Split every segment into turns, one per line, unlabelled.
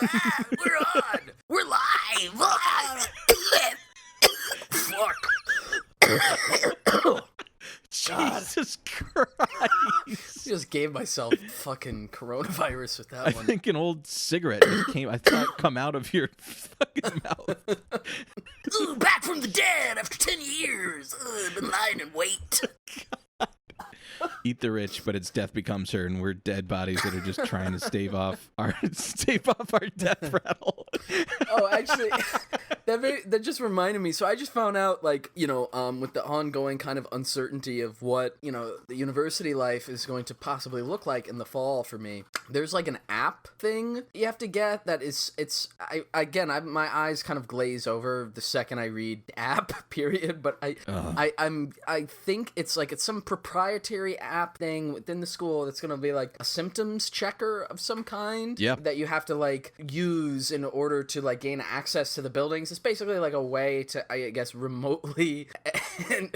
We're on. We're live. Fuck.
Jesus Christ.
Just gave myself fucking coronavirus with that
I
one.
think an old cigarette just come out of your fucking mouth.
Ooh, back from the dead after 10 years. I've been lying in wait.
Eat the rich, but its death becomes her, and we're dead bodies that are just trying to stave off our death rattle.
Oh, actually, that just reminded me. So I just found out, like, with the ongoing kind of uncertainty of what, the university life is going to possibly look like in the fall for me. There's like an app thing you have to get that my eyes kind of glaze over the second I read app, period. But I think it's some proprietary app thing within the school that's going to be like a symptoms checker of some kind.
Yep.
That you have to like use in order to like gain access to the buildings. It's basically like a way to, I guess, remotely and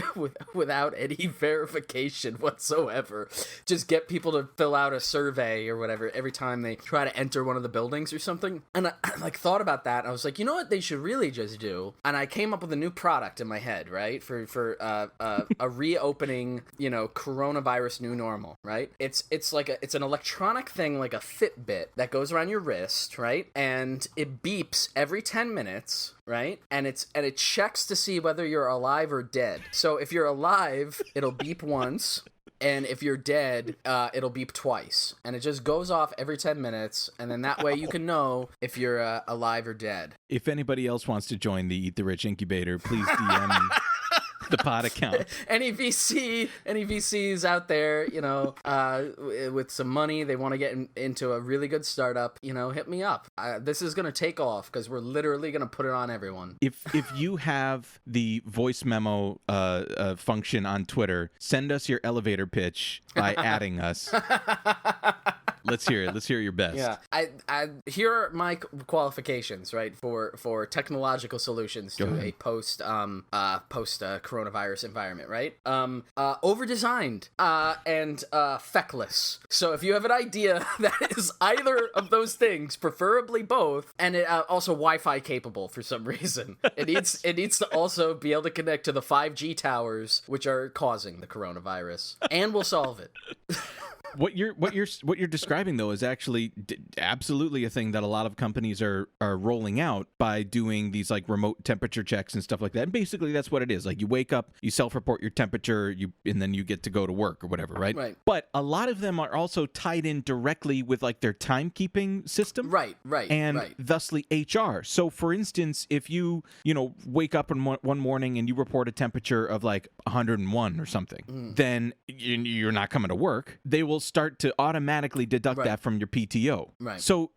without any verification whatsoever, just get people to fill out a survey or whatever every time they try to enter one of the buildings or something. And I like thought about that. And I was like, you know what they should really just do? And I came up with a new product in my head, right? For a reopening, coronavirus new normal, right? It's an electronic thing like a Fitbit that goes around your wrist, right? And it beeps every 10 minutes, right? And it checks to see whether you're alive or dead. So if you're alive, it'll beep once. And if you're dead, it'll beep twice. And it just goes off every 10 minutes. And then that way you can know if you're alive or dead.
If anybody else wants to join the Eat the Rich incubator, please DM the pod account.
Any VCs out there, with some money, they want to get into a really good startup, hit me up. This is going to take off because we're literally going to put it on everyone.
If you have the voice memo function on Twitter, send us your elevator pitch by adding us. Let's hear it. Let's hear your best.
Yeah. I here are my qualifications, right, for technological solutions to a post coronavirus environment, right? Over-designed and feckless. So if you have an idea that is either of those things, preferably both, and it also Wi-Fi capable for some reason, it needs to also be able to connect to the 5G towers, which are causing the coronavirus, and we'll solve it.
What you're describing though is actually absolutely a thing that a lot of companies are rolling out by doing these like remote temperature checks and stuff like that. And basically that's what it is. Like you wake up, you self-report your temperature, and then you get to go to work or whatever, right?
Right.
But a lot of them are also tied in directly with like their timekeeping system.
Right.
And thusly HR. So for instance, if you wake up in one morning and you report a temperature of like 101 or something, then you're not coming to work. They will start to automatically deduct that from your PTO.
Right.
So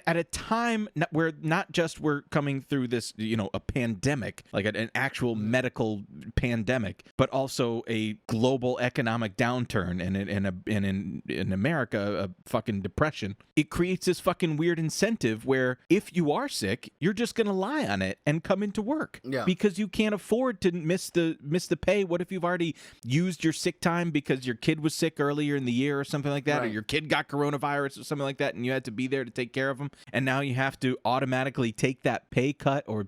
at a time where not just we're coming through this, a pandemic, like an actual medical pandemic, but also a global economic downturn and in America, a fucking depression, it creates this fucking weird incentive where if you are sick, you're just going to lie on it and come into work.
Yeah.
Because you can't afford to miss the pay. What if you've already used your sick time because your kid was sick earlier in the year or something like that,
right.
or your kid got coronavirus or something like that, and you had to be there to take care of them, and now you have to automatically take that pay cut or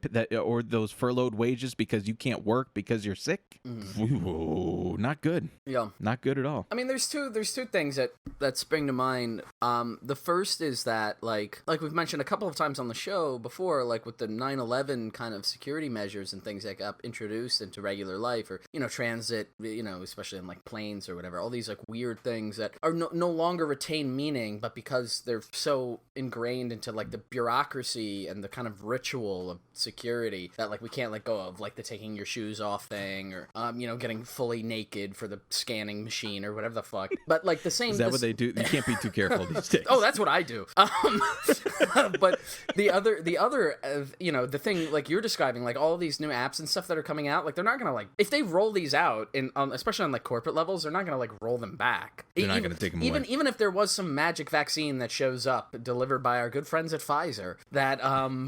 those furloughed wages because you can't work because you're sick? Ooh, not good.
Yeah.
Not good at all.
I mean, there's two things that spring to mind. The first is that like we've mentioned a couple of times on the show before, like with the 9/11 kind of security measures and things that got introduced into regular life, or transit, especially in like planes or whatever, all these like weird things that are no longer retain meaning, but because they're so ingrained into like the bureaucracy and the kind of ritual of security that like we can't let go of, like the taking your shoes off thing, or getting fully naked for the scanning machine or whatever the fuck. But like the same.
Is that what they do? You can't be too careful these days.
Oh, that's what I do. But the other, the thing like you're describing, like all of these new apps and stuff that are coming out, like they're not gonna like, if they roll these out in especially on like corporate levels, they're not gonna like roll them back.
They're not gonna take them away.
Even if there was some magic vaccine that shows up delivered by our good friends at Pfizer, that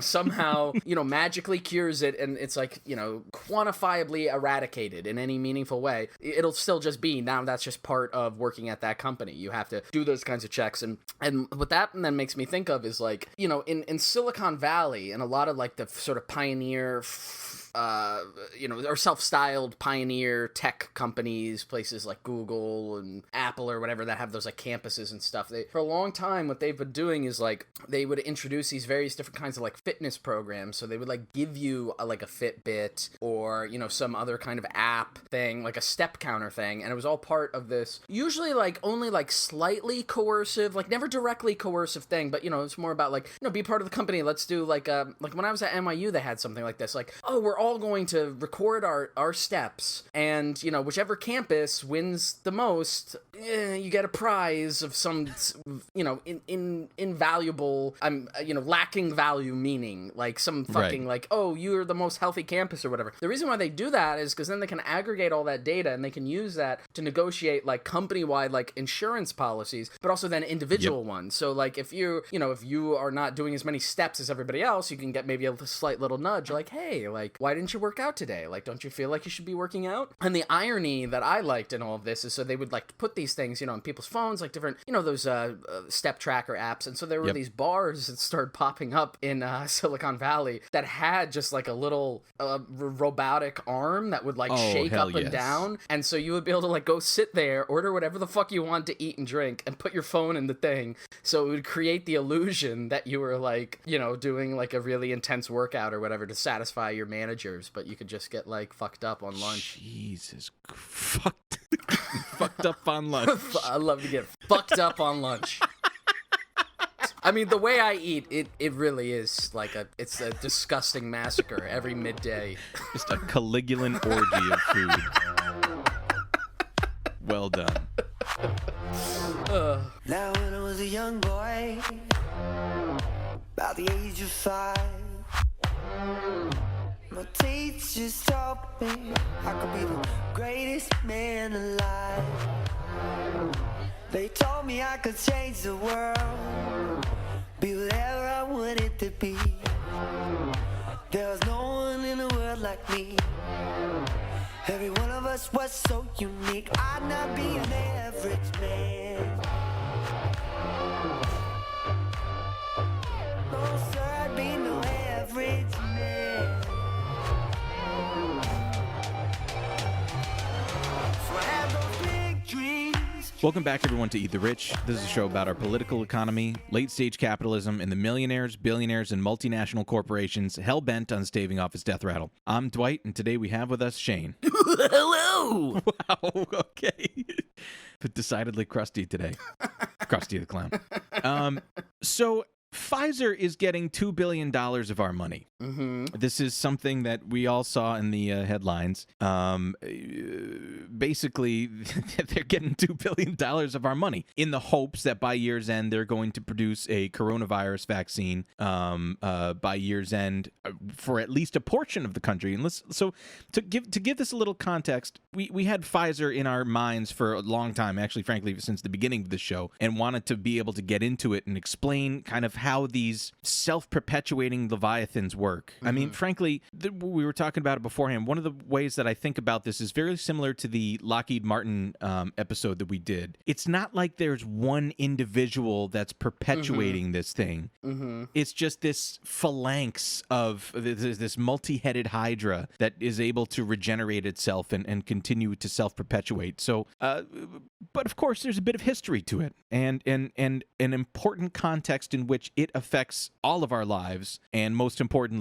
somehow, magically cures it, and it's like, quantifiably eradicated in any meaningful way. It'll still just be, now that's just part of working at that company. You have to do those kinds of checks. And what that then makes me think of is like, in Silicon Valley, and a lot of like the sort of pioneer or self-styled pioneer tech companies, places like Google and Apple or whatever, that have those like campuses and stuff. For a long time, what they've been doing is like they would introduce these various different kinds of like fitness programs. So they would like give you like a Fitbit or some other kind of app thing, like a step counter thing, and it was all part of this usually like only like slightly coercive, like never directly coercive thing, but it's more about like be part of the company. Let's do like when I was at NYU, they had something like this, like, oh, we're all going to record our steps, and whichever campus wins the most, you get a prize of some invaluable, lacking value, meaning like some fucking right. Like, oh, you're the most healthy campus or whatever. The reason why they do that is because then they can aggregate all that data and they can use that to negotiate like company-wide like insurance policies, but also then individual ones. So like if you are not doing as many steps as everybody else, you can get maybe a slight little nudge like, hey, like, why didn't you work out today? Like, don't you feel like you should be working out? And the irony that I liked in all of this is, so they would like put these things, on people's phones, like different, those step tracker apps. And so there were these bars that started popping up in Silicon Valley that had just like a little robotic arm that would like shake up and down. And so you would be able to like go sit there, order whatever the fuck you want to eat and drink, and put your phone in the thing. So it would create the illusion that you were like, doing like a really intense workout or whatever to satisfy your managers, but you could just get like fucked up on lunch.
Jesus, fucked up on lunch.
I love to get fucked up on lunch. I mean, the way I eat, it really is like it's a disgusting massacre every midday.
Just a Caligulan orgy of food. Well done.
Now when I was a young boy, about the age of 5, my teachers taught me I could be the greatest man alive. They told me I could change the world, be whatever I wanted to be. There was no one in the world like me. Every one of us was so unique. I'd not be an average man. No, sir, I'd be no average man. So I had those big dreams.
Welcome back, everyone, to Eat the Rich. This is a show about our political economy, late-stage capitalism, and the millionaires, billionaires, and multinational corporations hell-bent on staving off its death rattle. I'm Dwight, and today we have with us Shane.
Hello!
Wow, okay. But decidedly crusty today. Krusty the Clown. So Pfizer is getting $2 billion of our money.
Mm-hmm.
This is something that we all saw in the headlines. Basically, they're getting $2 billion of our money in the hopes that by year's end, they're going to produce a coronavirus vaccine by year's end for at least a portion of the country. And so to give this a little context, we had Pfizer in our minds for a long time, actually, frankly, since the beginning of the show, and wanted to be able to get into it and explain kind of how these self-perpetuating leviathans work. Mm-hmm. I mean, frankly, we were talking about it beforehand. One of the ways that I think about this is very similar to the Lockheed Martin episode that we did. It's not like there's one individual that's perpetuating this thing. Mm-hmm. It's just this phalanx of this multi-headed hydra that is able to regenerate itself and continue to self-perpetuate. So, but of course, there's a bit of history to it and an important context in which it affects all of our lives, and most importantly,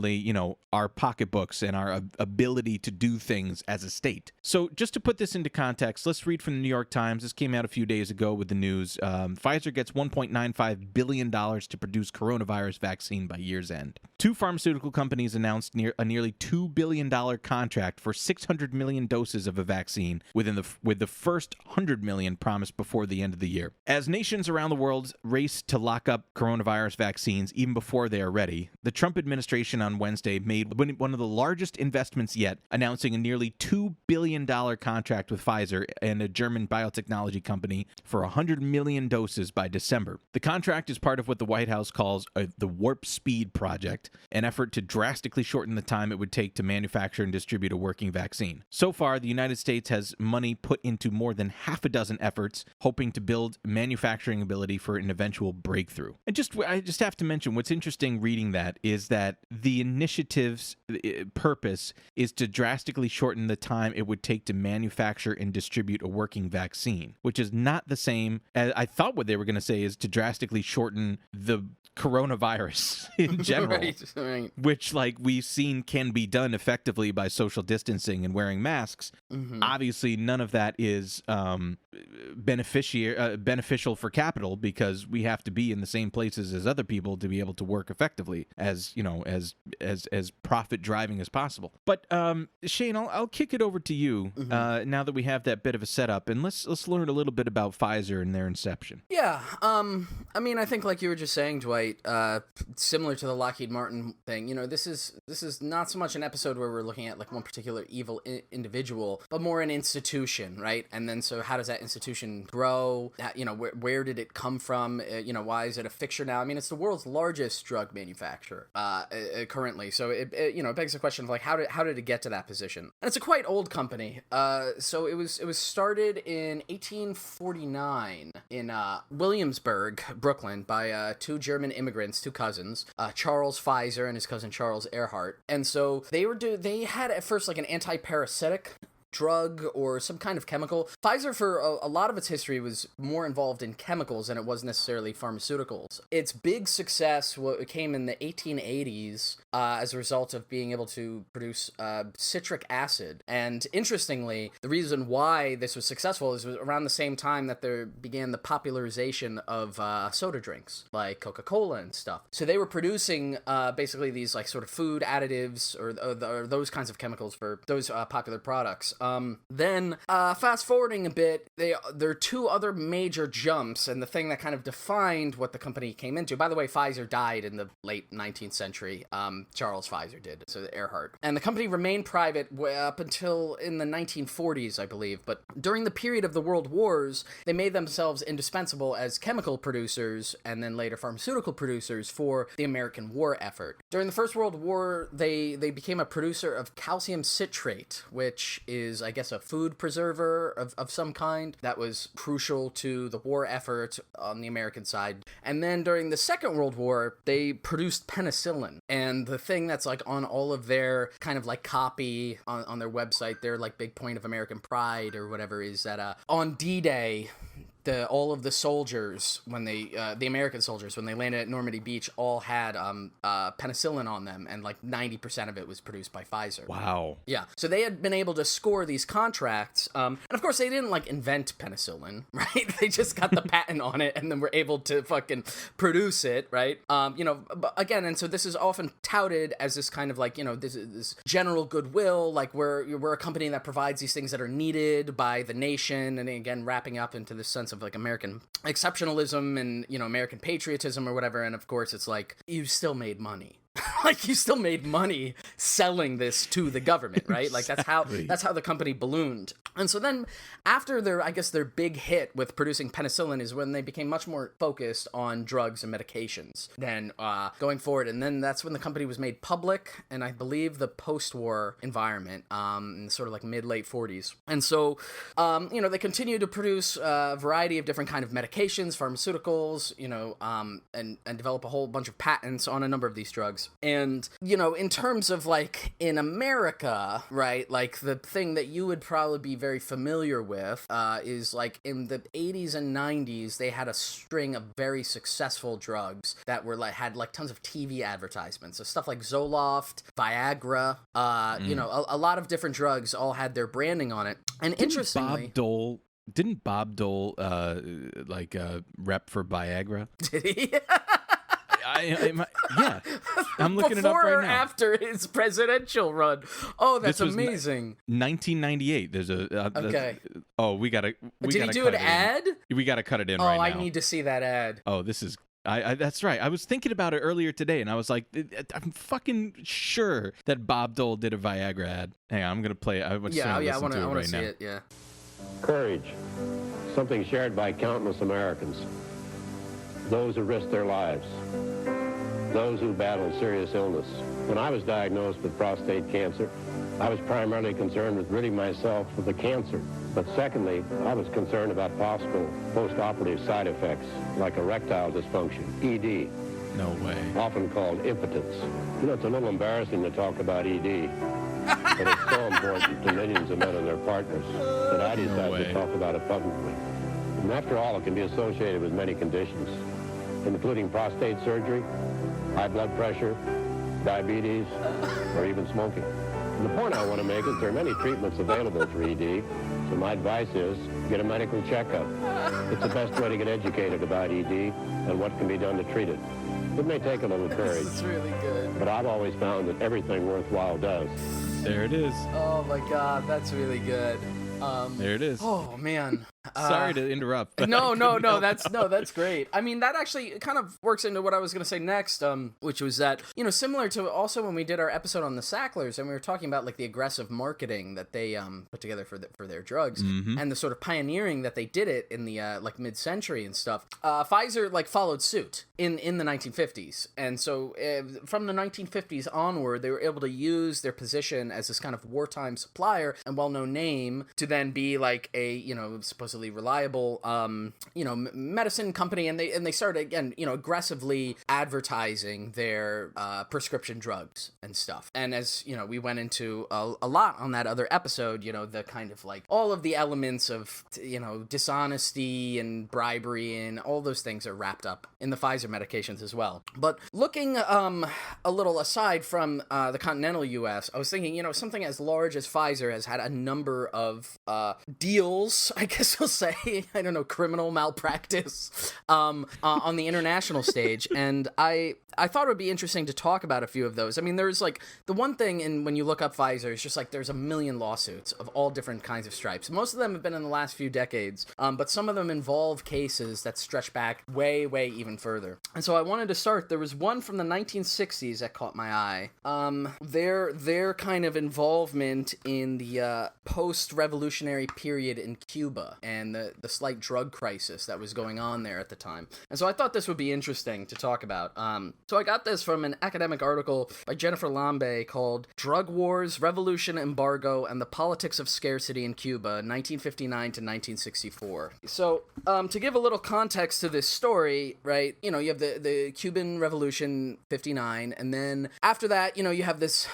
our pocketbooks and our ability to do things as a state. So just to put this into context, let's read from the New York Times. This came out a few days ago with the news. Pfizer gets $1.95 billion to produce coronavirus vaccine by year's end. Two pharmaceutical companies announced a nearly $2 billion contract for 600 million doses of a vaccine with the first 100 million promised before the end of the year. As nations around the world race to lock up coronavirus coronavirus vaccines even before they are ready. The Trump administration on Wednesday made one of the largest investments yet, announcing a nearly $2 billion contract with Pfizer and a German biotechnology company for 100 million doses by December. The contract is part of what the White House calls the Warp Speed Project, an effort to drastically shorten the time it would take to manufacture and distribute a working vaccine. So far, the United States has money put into more than half a dozen efforts, hoping to build manufacturing ability for an eventual breakthrough. And I just have to mention, what's interesting reading that is that the initiative's purpose is to drastically shorten the time it would take to manufacture and distribute a working vaccine, which is not the same as I thought what they were going to say is to drastically shorten the coronavirus in general,
right.
which, like we've seen, can be done effectively by social distancing and wearing masks. Obviously, none of that is beneficial for capital, because we have to be in the same places as other people to be able to work effectively, as profit driving as possible. But Shane, I'll kick it over to you now that we have that bit of a setup, and let's learn a little bit about Pfizer and their inception.
Yeah, I mean, I think like you were just saying, Dwight, similar to the Lockheed Martin thing, this is not so much an episode where we're looking at like one particular evil individual, but more an institution, right? And then so how does that institution grow? Where did it come from? Why is it a fixture now? I mean, it's the world's largest drug manufacturer currently, so it begs the question of like how did it get to that position? And it's a quite old company. So it was started in 1849 in Williamsburg, Brooklyn, by two German immigrants, two cousins, Charles Pfizer and his cousin Charles Earhart. And so they had at first like an anti-parasitic drug or some kind of chemical. Pfizer, for a lot of its history, was more involved in chemicals than it was necessarily pharmaceuticals. Its big success came in the 1880s as a result of being able to produce citric acid. And interestingly, the reason why this was successful is around the same time that there began the popularization of soda drinks, like Coca-Cola and stuff. So they were producing basically these like sort of food additives or those kinds of chemicals for those popular products. Then fast forwarding a bit, there are two other major jumps, and the thing that kind of defined what the company came into. By the way, Pfizer died in the late 19th century. Charles Pfizer did, so Earhart. And the company remained private up until in the 1940s, I believe. But during the period of the World Wars, they made themselves indispensable as chemical producers and then later pharmaceutical producers for the American war effort. During the First World War, they became a producer of calcium citrate, which is, I guess, a food preserver of some kind that was crucial to the war effort on the American side. And then during the Second World War, they produced penicillin. And the thing that's like on all of their kind of like copy on their website, their like big point of American pride or whatever, is that on D-Day, all of the soldiers, when the American soldiers, when they landed at Normandy Beach, all had penicillin on them, and like 90% of it was produced by Pfizer.
Wow.
Yeah. So they had been able to score these contracts, and of course they didn't like invent penicillin, right? They just got the patent on it, and then were able to fucking produce it, right? But again, and so this is often touted as this kind of like, this general goodwill, like we're a company that provides these things that are needed by the nation, and again wrapping up into this sense of like American exceptionalism and American patriotism or whatever. And of course it's like, you still made money. Like, you still made money selling this to the government, right? Like, that's how the company ballooned. And so then after their big hit with producing penicillin is when they became much more focused on drugs and medications than going forward. And then that's when the company was made public, and I believe the post-war environment, in sort of like mid-late 40s. And so, they continued to produce a variety of different kind of medications, pharmaceuticals, and develop a whole bunch of patents on a number of these drugs. And, in terms of like in America, right, like the thing that you would probably be very familiar with is like in the 80s and 90s, they had a string of very successful drugs that were had tons of TV advertisements. So stuff like Zoloft, Viagra, a lot of different drugs all had their branding on it. And interestingly,
Didn't Bob Dole rep for Viagra?
Did he?
Yeah, I'm looking it up right now.
Before or after his presidential run? Oh, that's amazing.
1998. There's a okay. We gotta.
Did he do an ad?
We gotta cut it in right now.
Oh, I need to see that ad.
Oh, this is That's right. I was thinking about it earlier today, and I was like, I'm fucking sure that Bob Dole did a Viagra ad. Hang on, I'm gonna play it. I want to
see it. Yeah.
Courage, something shared by countless Americans. Those who risk their lives, those who battle serious illness. When I was diagnosed with prostate cancer, I was primarily concerned with ridding myself of the cancer. But secondly, I was concerned about possible post-operative side effects like erectile dysfunction, ED.
No way.
Often called impotence. You know, it's a little embarrassing to talk about ED, but it's so important to millions of men and their partners that I decided to talk about it publicly. And after all, it can be associated with many conditions, including prostate surgery, high blood pressure, diabetes, or even smoking. And the point I want to make is there are many treatments available for ED, so my advice is get a medical checkup. It's the best way to get educated about ED and what can be done to treat it. It may take a little courage.
This is really good.
But I've always found that everything worthwhile does.
There it is.
Oh my God, that's really good.
There it is.
Oh man.
Sorry to interrupt. But
No, that's great. I mean, that actually kind of works into what I was going to say next, which was that, similar to also when we did our episode on the Sacklers, and we were talking about like the aggressive marketing that they put together for their drugs, and the sort of pioneering that they did it in the like mid-century and stuff. Pfizer like followed suit in the 1950s, and so from the 1950s onward, they were able to use their position as this kind of wartime supplier and well-known name to then be like a supposedly reliable medicine company, and they started again aggressively advertising their prescription drugs and stuff. And as we went into a lot on that other episode, the kind of like all of the elements of dishonesty and bribery and all those things are wrapped up in the Pfizer medications as well. But looking a little aside from the continental US, I was thinking something as large as Pfizer has had a number of deals, I guess I'll say, I don't know, criminal malpractice on the international stage, and I thought it would be interesting to talk about a few of those. I mean, there's like the one thing, and when you look up Pfizer, it's just like there's a million lawsuits of all different kinds of stripes. Most of them have been in the last few decades, but some of them involve cases that stretch back way, way even further. And so I wanted to start. There was one from the 1960s that caught my eye. Their kind of involvement in the post-revolutionary period in Cuba and the slight drug crisis that was going on there at the time. And so I thought this would be interesting to talk about. So I got this from an academic article by Jennifer Lambe called Drug Wars, Revolution, Embargo, and the Politics of Scarcity in Cuba, 1959 to 1964. So to give a little context to this story, right, you have the Cuban Revolution, 59, and then after that, you have this,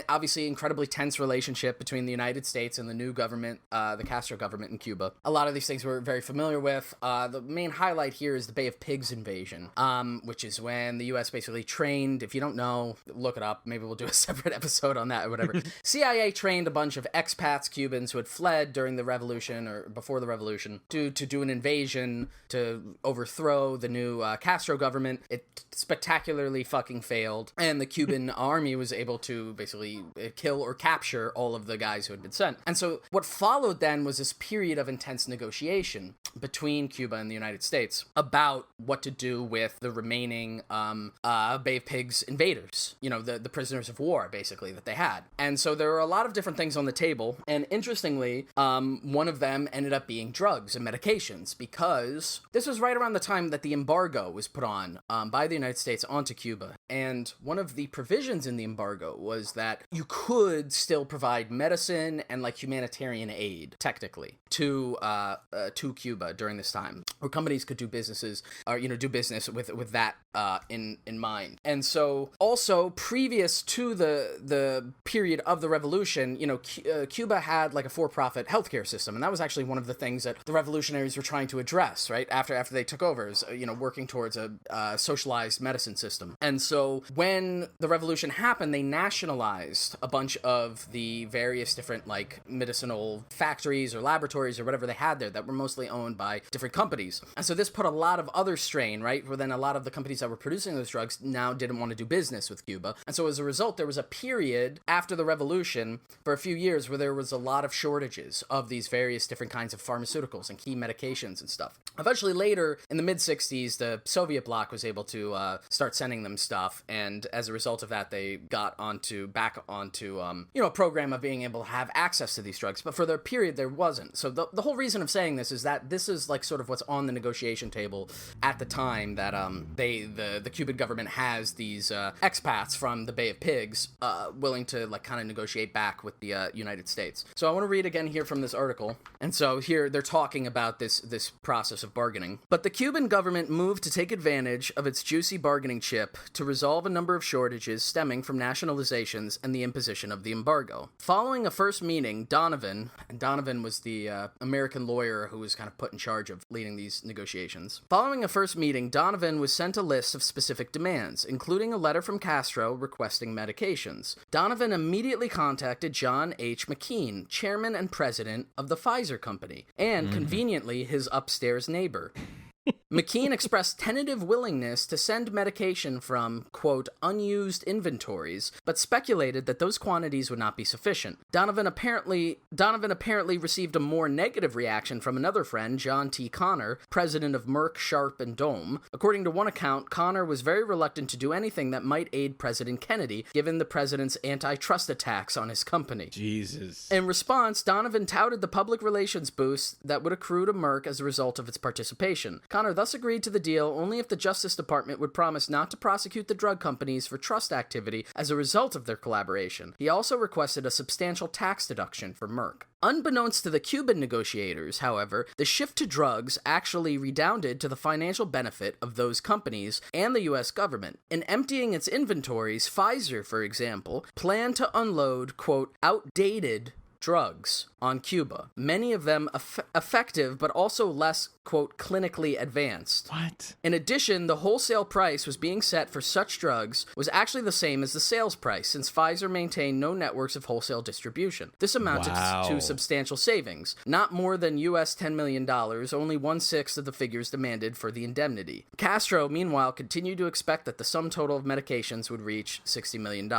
obviously incredibly tense relationship between the United States and the new government, the Castro government in Cuba. A lot of these things we're very familiar with. The main highlight here is the Bay of Pigs invasion, which is when the U.S. basically trained, if you don't know, look it up, maybe we'll do a separate episode on that or whatever. CIA trained a bunch of expats, Cubans, who had fled during the revolution or before the revolution to do an invasion to overthrow the new Castro government. It spectacularly fucking failed, and the Cuban army was able to basically kill or capture all of the guys who had been sent. And so what followed then was this period of intense negotiation between Cuba and the United States about what to do with the remaining Bay of Pigs invaders, the prisoners of war, basically, that they had. And so there were a lot of different things on the table, and interestingly, one of them ended up being drugs and medications, because this was right around the time that the embargo was put on by the United States onto Cuba. And one of the provisions in the embargo was that you could still provide medicine and like humanitarian aid, technically, to Cuba during this time, or companies could do business with that in mind. And so also previous to the period of the revolution, Cuba had like a for-profit healthcare system, and that was actually one of the things that the revolutionaries were trying to address, right, after they took over, is working towards a socialized medicine system. And so when the revolution happened, they nationalized nationalized a bunch of the various different, like, medicinal factories or laboratories or whatever they had there that were mostly owned by different companies. And so this put a lot of other strain, right? Where then a lot of the companies that were producing those drugs now didn't want to do business with Cuba. And so as a result, there was a period after the revolution for a few years where there was a lot of shortages of these various different kinds of pharmaceuticals and key medications and stuff. Eventually later, in the mid-60s, the Soviet bloc was able to start sending them stuff, and as a result of that, they got back onto a program of being able to have access to these drugs. But for the period, there wasn't. So the whole reason of saying this is that this is like sort of what's on the negotiation table at the time, that the Cuban government has these expats from the Bay of Pigs willing to like kind of negotiate back with the United States. So I want to read again here from this article. And so here they're talking about this process of bargaining. But the Cuban government moved to take advantage of its juicy bargaining chip to resolve a number of shortages stemming from nationalizations and the imposition of the embargo. Following a first meeting, Donovan was the American lawyer who was kind of put in charge of leading these negotiations. Following a first meeting, Donovan was sent a list of specific demands, including a letter from Castro requesting medications. Donovan immediately contacted John H. McKean, chairman and president of the Pfizer company, and conveniently his upstairs neighbor. McKean expressed tentative willingness to send medication from, quote, unused inventories, but speculated that those quantities would not be sufficient. Donovan apparently received a more negative reaction from another friend, John T. Connor, president of Merck, Sharp, and Dome. According to one account, Connor was very reluctant to do anything that might aid President Kennedy, given the president's antitrust attacks on his company.
Jesus.
In response, Donovan touted the public relations boost that would accrue to Merck as a result of its participation. Connor thus agreed to the deal only if the Justice Department would promise not to prosecute the drug companies for trust activity as a result of their collaboration. He also requested a substantial tax deduction for Merck. Unbeknownst to the Cuban negotiators, however, the shift to drugs actually redounded to the financial benefit of those companies and the U.S. government. In emptying its inventories, Pfizer, for example, planned to unload, quote, outdated drugs on Cuba, many of them effective but also less, quote, clinically advanced.
What?
In addition, the wholesale price was being set for such drugs was actually the same as the sales price, since Pfizer maintained no networks of wholesale distribution. This amounted to substantial savings, not more than US $10 million, only 1/6 of the figures demanded for the indemnity. Castro, meanwhile, continued to expect that the sum total of medications would reach $60 million.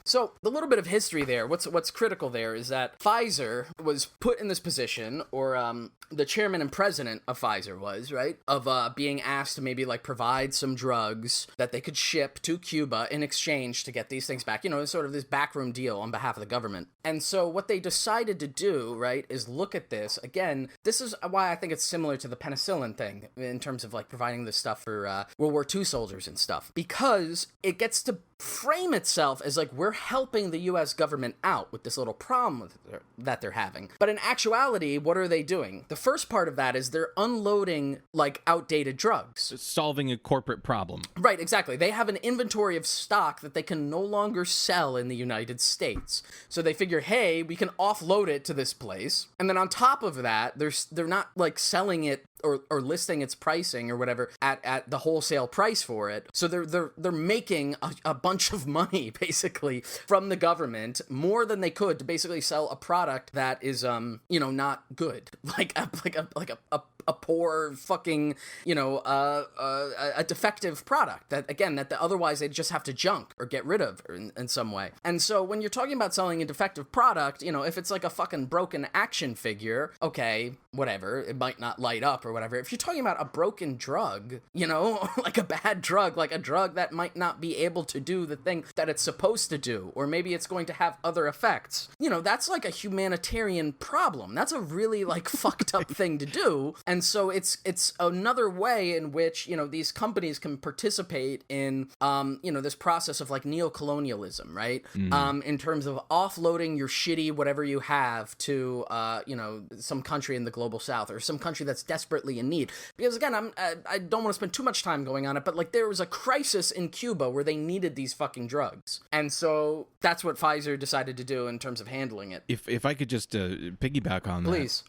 So, the little bit of history there, what's critical there is that Pfizer was put in this position, or the chairman and president of Pfizer was, right, of being asked to maybe like provide some drugs that they could ship to Cuba in exchange to get these things back, sort of this backroom deal on behalf of the government. And so what they decided to do, right, is look at this. Again, this is why I think it's similar to the penicillin thing in terms of like providing this stuff for World War II soldiers and stuff, because it gets to frame itself as like we're helping the U.S. government out with this little problem that they're having. But in actuality, what are they doing? The first part of that is they're unloading like outdated drugs.
Solving a corporate problem.
Right, exactly. They have an inventory of stock that they can no longer sell in the United States. So they figure, hey, we can offload it to this place. And then on top of that, they're not like selling it or listing its pricing or whatever at the wholesale price for it. So they're making a bunch of money basically from the government, more than they could, to basically sell a product that is not good, like a poor fucking a defective product that otherwise they'd just have to junk or get rid of in some way. And so when you're talking about selling a defective product, if it's like a fucking broken action figure, okay, whatever, it might not light up or whatever. If you're talking about a broken drug, like a bad drug, like a drug that might not be able to do the thing that it's supposed to do, or maybe it's going to have other effects, that's like a humanitarian problem. That's a really like fucked up thing to do. And so it's another way in which, these companies can participate in, this process of like neocolonialism, right? In terms of offloading your shitty whatever you have to, some country in the global south, or some country that's desperately in need. Because again, I don't want to spend too much time going on it, but like there was a crisis in Cuba where they needed these fucking drugs. And so that's what Pfizer decided to do in terms of handling it.
If I could just piggyback on that.
Please.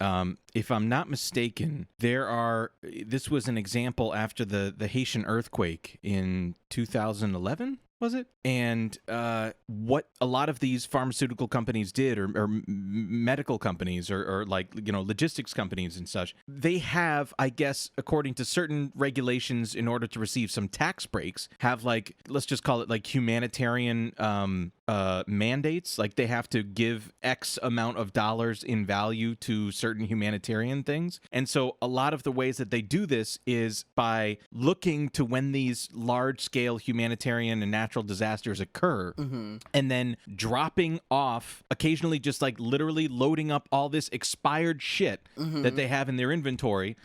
If I'm not mistaken, this was an example after the Haitian earthquake in 2011. was it? And what a lot of these pharmaceutical companies did, or medical companies, or like, you know, logistics companies and such, they have, I guess, according to certain regulations, in order to receive some tax breaks, have, like, let's just call it like humanitarian mandates. Like, they have to give X amount of dollars in value to certain humanitarian things. And so a lot of the ways that they do this is by looking to when these large-scale humanitarian and natural disasters occur, and then dropping off, occasionally just like literally loading up all this expired shit that they have in their inventory,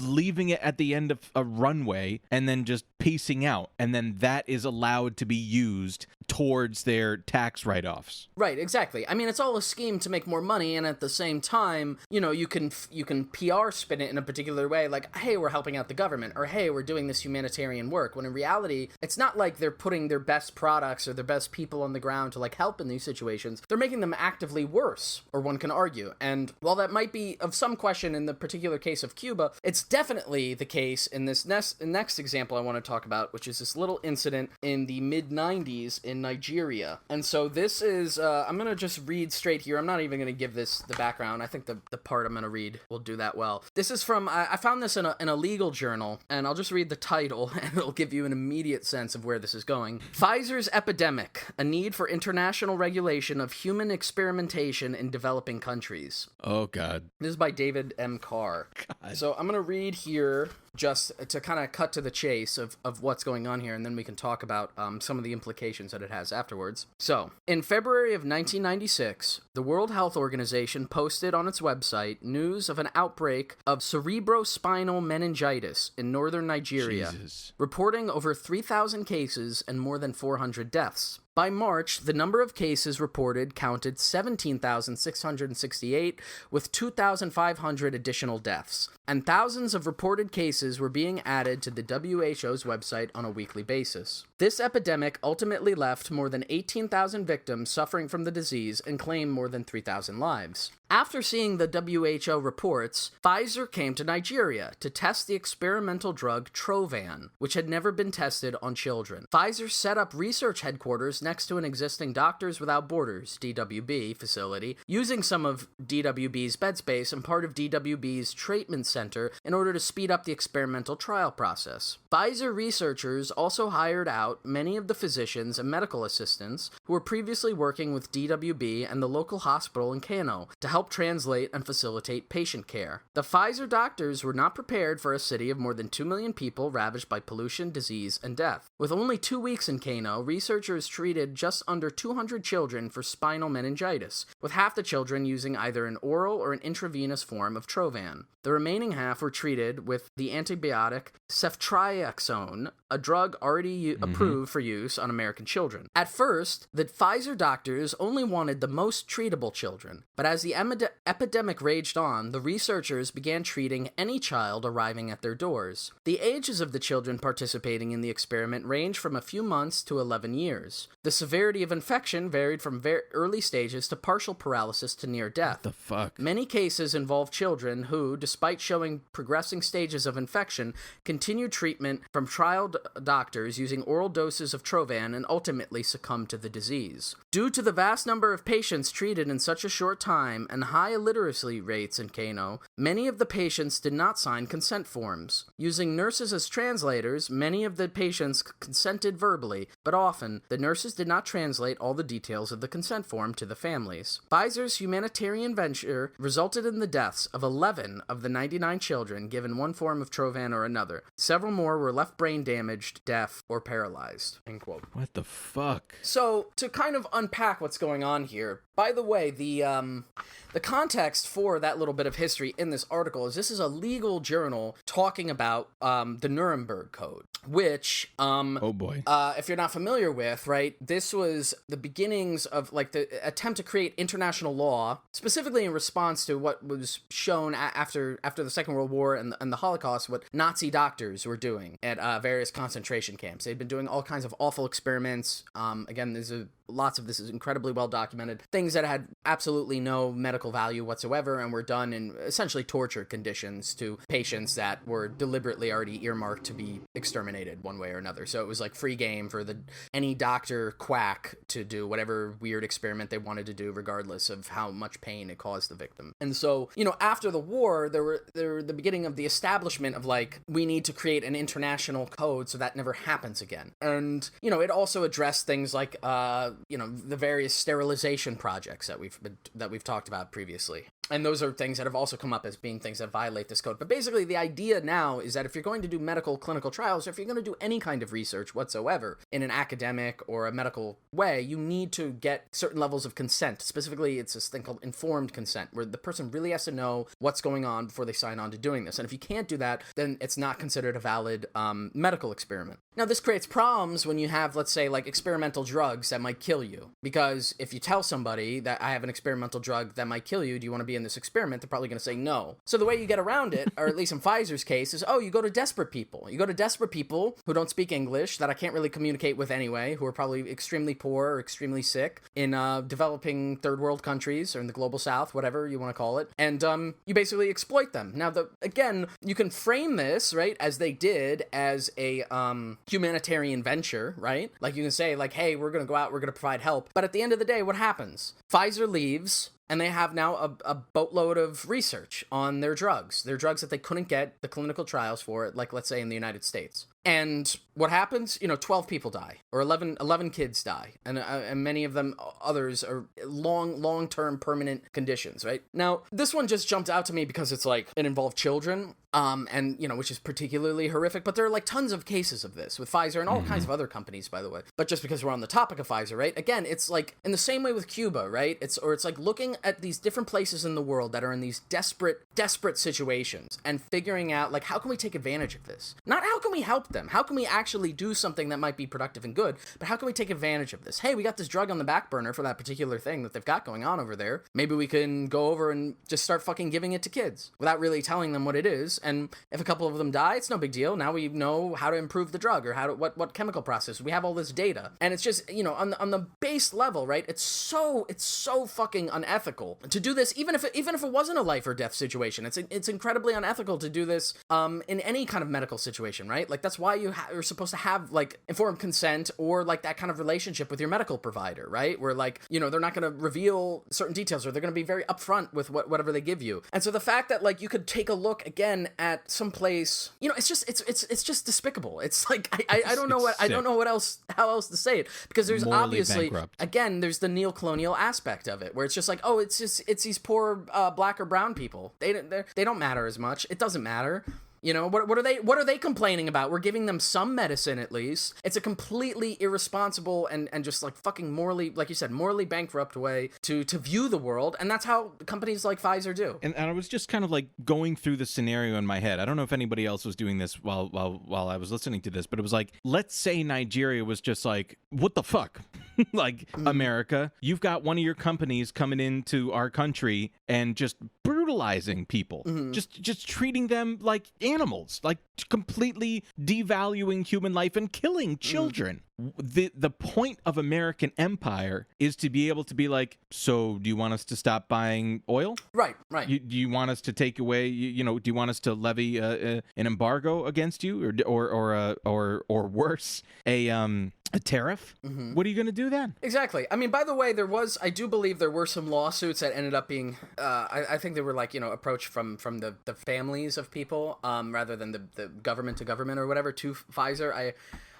leaving it at the end of a runway, and then just piecing out. And then that is allowed to be used towards their tax write-offs.
Right, exactly. I mean, it's all a scheme to make more money, and at the same time, you know, you can PR spin it in a particular way, like, hey, we're helping out the government, or hey, we're doing this humanitarian work, when in reality, it's not like they're putting their best products or their best people on the ground to, like, help in these situations. They're making them actively worse, or one can argue. And while that might be of some question in the particular case of Cuba, it's definitely the case in this next example I want to talk about, which is this little incident in the mid-90s in Nigeria. And so this is, I'm going to just read straight here. I'm not even going to give this the background. I think the part I'm going to read will do that well. This is from, I found this in a legal journal, and I'll just read the title, and it'll give you an immediate sense of where this is going. Pfizer's Epidemic, a need for international regulation of human experimentation in developing countries.
Oh, God.
This is by David M. Carr. God. So I'm going to read here just to kind of cut to the chase of what's going on here, and then we can talk about some of the implications that it has afterwards. So, in February of 1996, the World Health Organization posted on its website news of an outbreak of cerebrospinal meningitis in northern Nigeria, reporting over 3,000 cases and more than 400 deaths. By March, the number of cases reported counted 17,668, with 2,500 additional deaths, and thousands of reported cases were being added to the WHO's website on a weekly basis. This epidemic ultimately left more than 18,000 victims suffering from the disease and claimed more than 3,000 lives. After seeing the WHO reports, Pfizer came to Nigeria to test the experimental drug Trovan, which had never been tested on children. Pfizer set up research headquarters next to an existing Doctors Without Borders, DWB, facility, using some of DWB's bed space and part of DWB's treatment center in order to speed up the experimental trial process. Pfizer researchers also hired out many of the physicians and medical assistants who were previously working with DWB and the local hospital in Kano to help translate and facilitate patient care. The Pfizer doctors were not prepared for a city of more than 2 million people ravaged by pollution, disease, and death. With only 2 weeks in Kano, researchers treated just under 200 children for spinal meningitis, with half the children using either an oral or an intravenous form of Trovan. The remaining half were treated with the antibiotic ceftriaxone, a drug already approved for use on American children. At first, the Pfizer doctors only wanted the most treatable children, but as the epidemic raged on, the researchers began treating any child arriving at their doors. The ages of the children participating in the experiment ranged from a few months to 11 years. The severity of infection varied from very early stages to partial paralysis to near death.
What the fuck?
Many cases involved children who, despite showing progressing stages of infection, continued treatment from trial doctors using oral doses of Trovan and ultimately succumbed to the disease. Due to the vast number of patients treated in such a short time and high illiteracy rates in Kano, many of the patients did not sign consent forms. Using nurses as translators, many of the patients consented verbally, but often the nurses did not translate all the details of the consent form to the families. Pfizer's humanitarian venture resulted in the deaths of 11 of the 99 children given one form of Trovan or another. Several more were left brain damaged, deaf, or paralyzed. End quote.
What the fuck?
So, to kind of unpack what's going on here, by the way, the context for that little bit of history in this article is this is a legal journal talking about the Nuremberg Code, which,
oh boy,
if you're not familiar with, right, this was the beginnings of, like, the attempt to create international law, specifically in response to what was shown after the Second World War and the Holocaust, what Nazi doctors were doing at various concentration camps. They'd been doing all kinds of awful experiments. Again, there's a lots of this is incredibly well documented. Things that had absolutely no medical value whatsoever and were done in essentially torture conditions to patients that were deliberately already earmarked to be exterminated one way or another. So it was like free game for any doctor quack to do whatever weird experiment they wanted to do, regardless of how much pain it caused the victim. And so, after the war, there were the beginning of the establishment of like, we need to create an international code so that never happens again. And, it also addressed things like, the various sterilization projects that we've talked about previously. And those are things that have also come up as being things that violate this code. But basically, the idea now is that if you're going to do medical clinical trials, or if you're going to do any kind of research whatsoever in an academic or a medical way, you need to get certain levels of consent. Specifically, it's this thing called informed consent, where the person really has to know what's going on before they sign on to doing this. And if you can't do that, then it's not considered a valid medical experiment. Now, this creates problems when you have, let's say, like experimental drugs that might kill you. Because if you tell somebody that I have an experimental drug that might kill you, do you want to be in this experiment? They're probably going to say no. So the way you get around it, or at least in Pfizer's case, is, you go to desperate people. You go to desperate people who don't speak English, that I can't really communicate with anyway, who are probably extremely poor or extremely sick in developing third world countries or in the global south, whatever you want to call it. And you basically exploit them. Now, again, you can frame this, right, as they did, as a humanitarian venture, right? Like you can say, like, hey, we're going to go out, we're going to provide help. But at the end of the day, what happens? Pfizer leaves, and they have now a boatload of research on their drugs. Their drugs that they couldn't get the clinical trials for, like, let's say, in the United States. And what happens? 12 people die, or 11 kids die, and many of them, others, are long-term permanent conditions, right? Now, this one just jumped out to me because it's like, it involved children, and, which is particularly horrific, but there are like tons of cases of this with Pfizer and all kinds of other companies, by the way. But just because we're on the topic of Pfizer, right? Again, it's like, in the same way with Cuba, right? It's like looking at these different places in the world that are in these desperate situations and figuring out, like, how can we take advantage of this? Not how can we help them? How can we actually do something that might be productive and good? But how can we take advantage of this? Hey, we got this drug on the back burner for that particular thing that they've got going on over there. Maybe we can go over and just start fucking giving it to kids without really telling them what it is. And if a couple of them die, it's no big deal. Now we know how to improve the drug, or what chemical process. We have all this data. And it's just, on the base level, right? It's so fucking unethical to do this, even if it wasn't a life or death situation. It's incredibly unethical to do this in any kind of medical situation, right? Like, that's why you're supposed to have, like, informed consent, or like that kind of relationship with your medical provider, right? Where, like, they're not going to reveal certain details, or they're going to be very upfront with whatever they give you. And so the fact that, like, you could take a look again at some place, it's just despicable. It's like, I don't know how else to say it, because there's
morally
obviously
bankrupt.
Again, there's the neo-colonial aspect of it, where it's just like, it's these poor black or brown people. They don't matter as much. It doesn't matter. What are they complaining about? We're giving them some medicine, at least. It's a completely irresponsible and just like fucking morally, like you said, morally bankrupt way to view the world. And that's how companies like Pfizer do.
And I was just kind of like going through the scenario in my head. I don't know if anybody else was doing this while I was listening to this, but it was like, let's say Nigeria was just like, what the fuck? Like, America, you've got one of your companies coming into our country and just brutalizing people, just treating them like animals, like completely devaluing human life and killing children. The point of American empire is to be able to be like, so do you want us to stop buying oil?
Right.
Do you want us to take away, do you want us to levy an embargo against you, or worse, a tariff? What are you going to do then?
Exactly. I mean, by the way, I do believe there were some lawsuits that ended up being, I think they were like, approached from the families of people, rather than the government to government or whatever to Pfizer.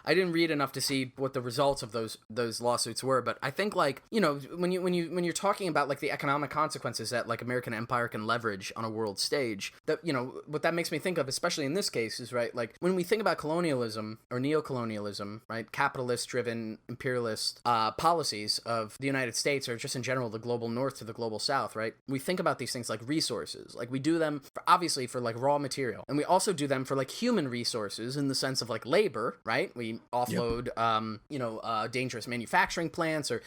I didn't read enough to see what the results of those lawsuits were, but I think, like, when you're talking about, like, the economic consequences that, like, American empire can leverage on a world stage, that, what that makes me think of, especially in this case, is, right, like, when we think about colonialism or neocolonialism, right, capitalist-driven imperialist policies of the United States, or just in general the global north to the global south, right, we think about these things like resources. Like, we do them obviously for, like, raw material, and we also do them for, like, human resources in the sense of, like, labor, right? We illegally offload, dangerous manufacturing plants or,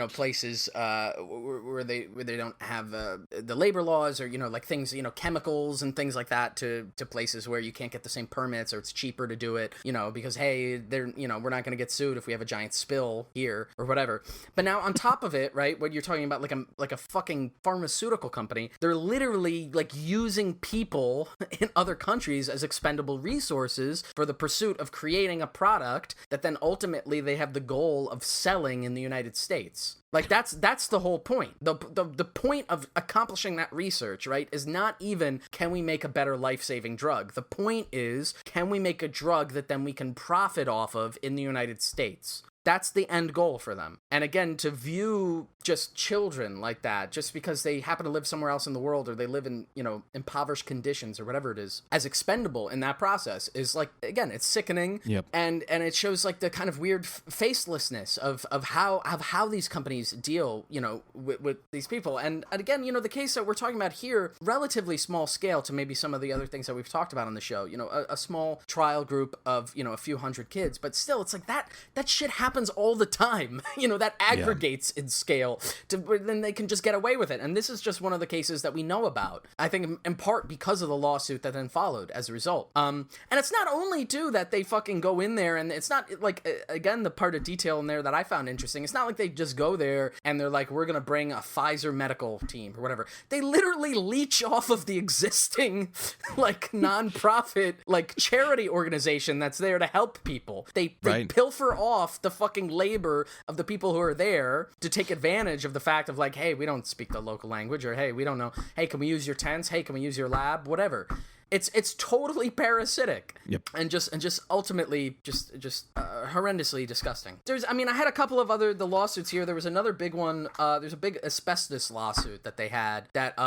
places where they don't have the labor laws or, like things, chemicals and things like that to places where you can't get the same permits or it's cheaper to do it, because, hey, we're not going to get sued if we have a giant spill here or whatever. But now on top of it, right, what you're talking about, like a fucking pharmaceutical company, they're literally like using people in other countries as expendable resources for the pursuit of creating a product that then ultimately they have the goal of selling in the United States. Like, that's the whole point. The point of accomplishing that research, right, is not even, can we make a better life-saving drug? The point is, can we make a drug that then we can profit off of in the United States? That's the end goal for them. And again, to view just children like that, just because they happen to live somewhere else in the world or they live in, impoverished conditions or whatever it is, as expendable in that process is like, again, it's sickening.
Yep.
And it shows like the kind of weird facelessness of how these companies deal, with these people. And again, the case that we're talking about here, relatively small scale to maybe some of the other things that we've talked about on the show, a small trial group of, a few hundred kids, but still it's like that shit happens all the time, that aggregates in scale to then they can just get away with it. And this is just one of the cases that we know about, I think in part because of the lawsuit that then followed as a result. And it's not only too that they fucking go in there, and it's not like, again, the part of detail in there that I found interesting, it's not like they just go there and they're like, we're gonna bring a Pfizer medical team or whatever. They literally leech off of the existing like nonprofit like charity organization that's there to help people. They
Right.
pilfer off the fucking labor of the people who are there to take advantage of the fact of like, hey, we don't speak the local language, or hey, we don't know, hey, can we use your tents, hey, can we use your lab, whatever. It's totally parasitic.
Yep.
And just ultimately just horrendously disgusting. I had a couple of the lawsuits here. There was another big one. There's a big asbestos lawsuit that they had that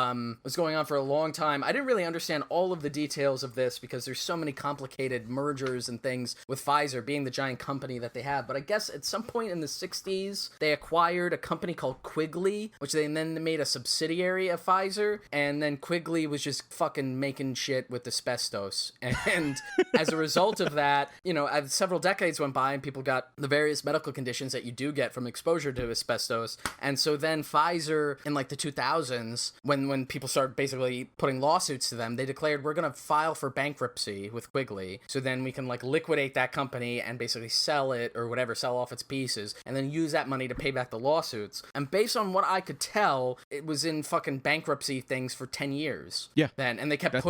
was going on for a long time. I didn't really understand all of the details of this because there's so many complicated mergers and things with Pfizer being the giant company that they have. But I guess at some point in the 60s, they acquired a company called Quigley, which they then made a subsidiary of Pfizer. And then Quigley was just fucking making shit with asbestos, and as a result of that, as several decades went by and people got the various medical conditions that you do get from exposure to asbestos. And so then Pfizer in like the 2000s, when people started basically putting lawsuits to them, they declared, we're going to file for bankruptcy with Quigley, so then we can like liquidate that company and basically sell it or whatever, sell off its pieces, and then use that money to pay back the lawsuits. And based on what I could tell, it was in fucking bankruptcy things for 10 years.
Yeah.
Then, and they kept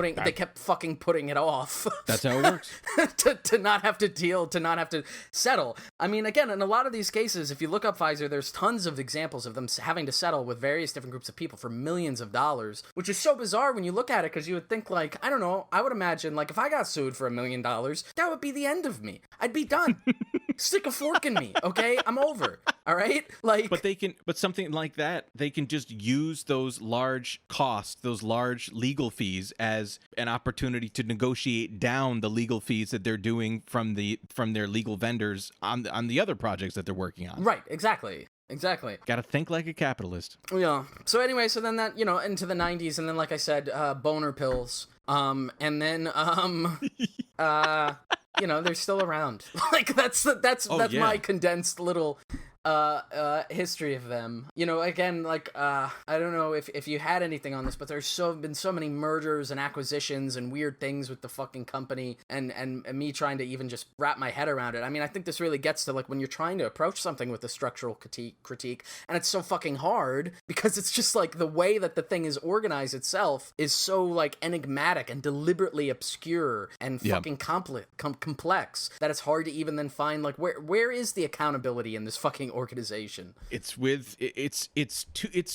fucking putting it off.
That's how it works.
to not have to deal, to not have to settle. I mean, again, in a lot of these cases, if you look up Pfizer, there's tons of examples of them having to settle with various different groups of people for millions of dollars, which is so bizarre when you look at it, because you would think like, I don't know, I would imagine like if I got sued for $1 million, that would be the end of me. I'd be done. Stick a fork in me, okay? I'm over. All right? Like,
but something like that, they can just use those large costs, those large legal fees as an opportunity to negotiate down the legal fees that they're doing from their legal vendors on the other projects that they're working on.
Right, exactly. Gotta
think like a capitalist.
Yeah. So anyway, so then that, into the 90s, and then like I said, boner pills. And then they're still around. Like that's my condensed little history of them. Again, like I don't know if you had anything on this, but there's been so many mergers and acquisitions and weird things with the fucking company, and me trying to even just wrap my head around it. I mean, I think this really gets to like when you're trying to approach something with a structural critique, and it's so fucking hard because it's just like the way that the thing is organized itself is so like enigmatic and deliberately obscure and fucking complex that it's hard to even then find like where is the accountability in this fucking organization.
It's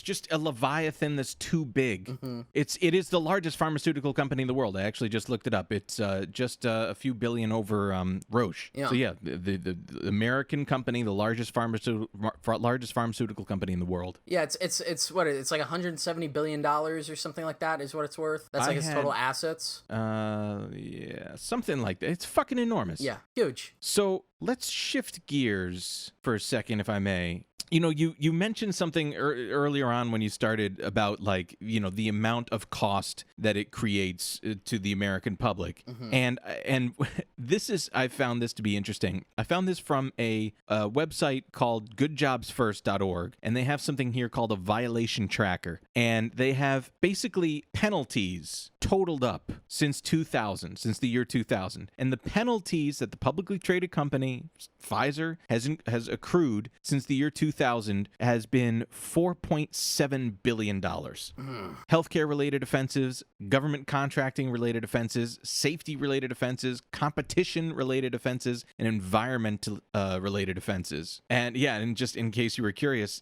just a leviathan that's too big.
Mm-hmm.
It is the largest pharmaceutical company in the world. I actually just looked it up. It's just a few billion over Roche.
Yeah.
So yeah, the American company, the largest pharmaceutical company in the world.
Yeah, it's what it's like $170 billion or something like that is what it's worth. That's like its total assets.
Yeah, something like that. It's fucking enormous.
Yeah, huge.
So let's shift gears for a second, if I may. You mentioned something earlier on when you started about like, the amount of cost that it creates to the American public. And I found this to be interesting. I found this from a website called goodjobsfirst.org, and they have something here called a violation tracker. And they have basically penalties totaled up since the year 2000. And the penalties that the publicly traded company Pfizer has accrued since the year 2000 has been $4.7 billion. Healthcare related offenses, government contracting related offenses, safety related offenses, competition related offenses, and environmental related offenses. And just in case you were curious,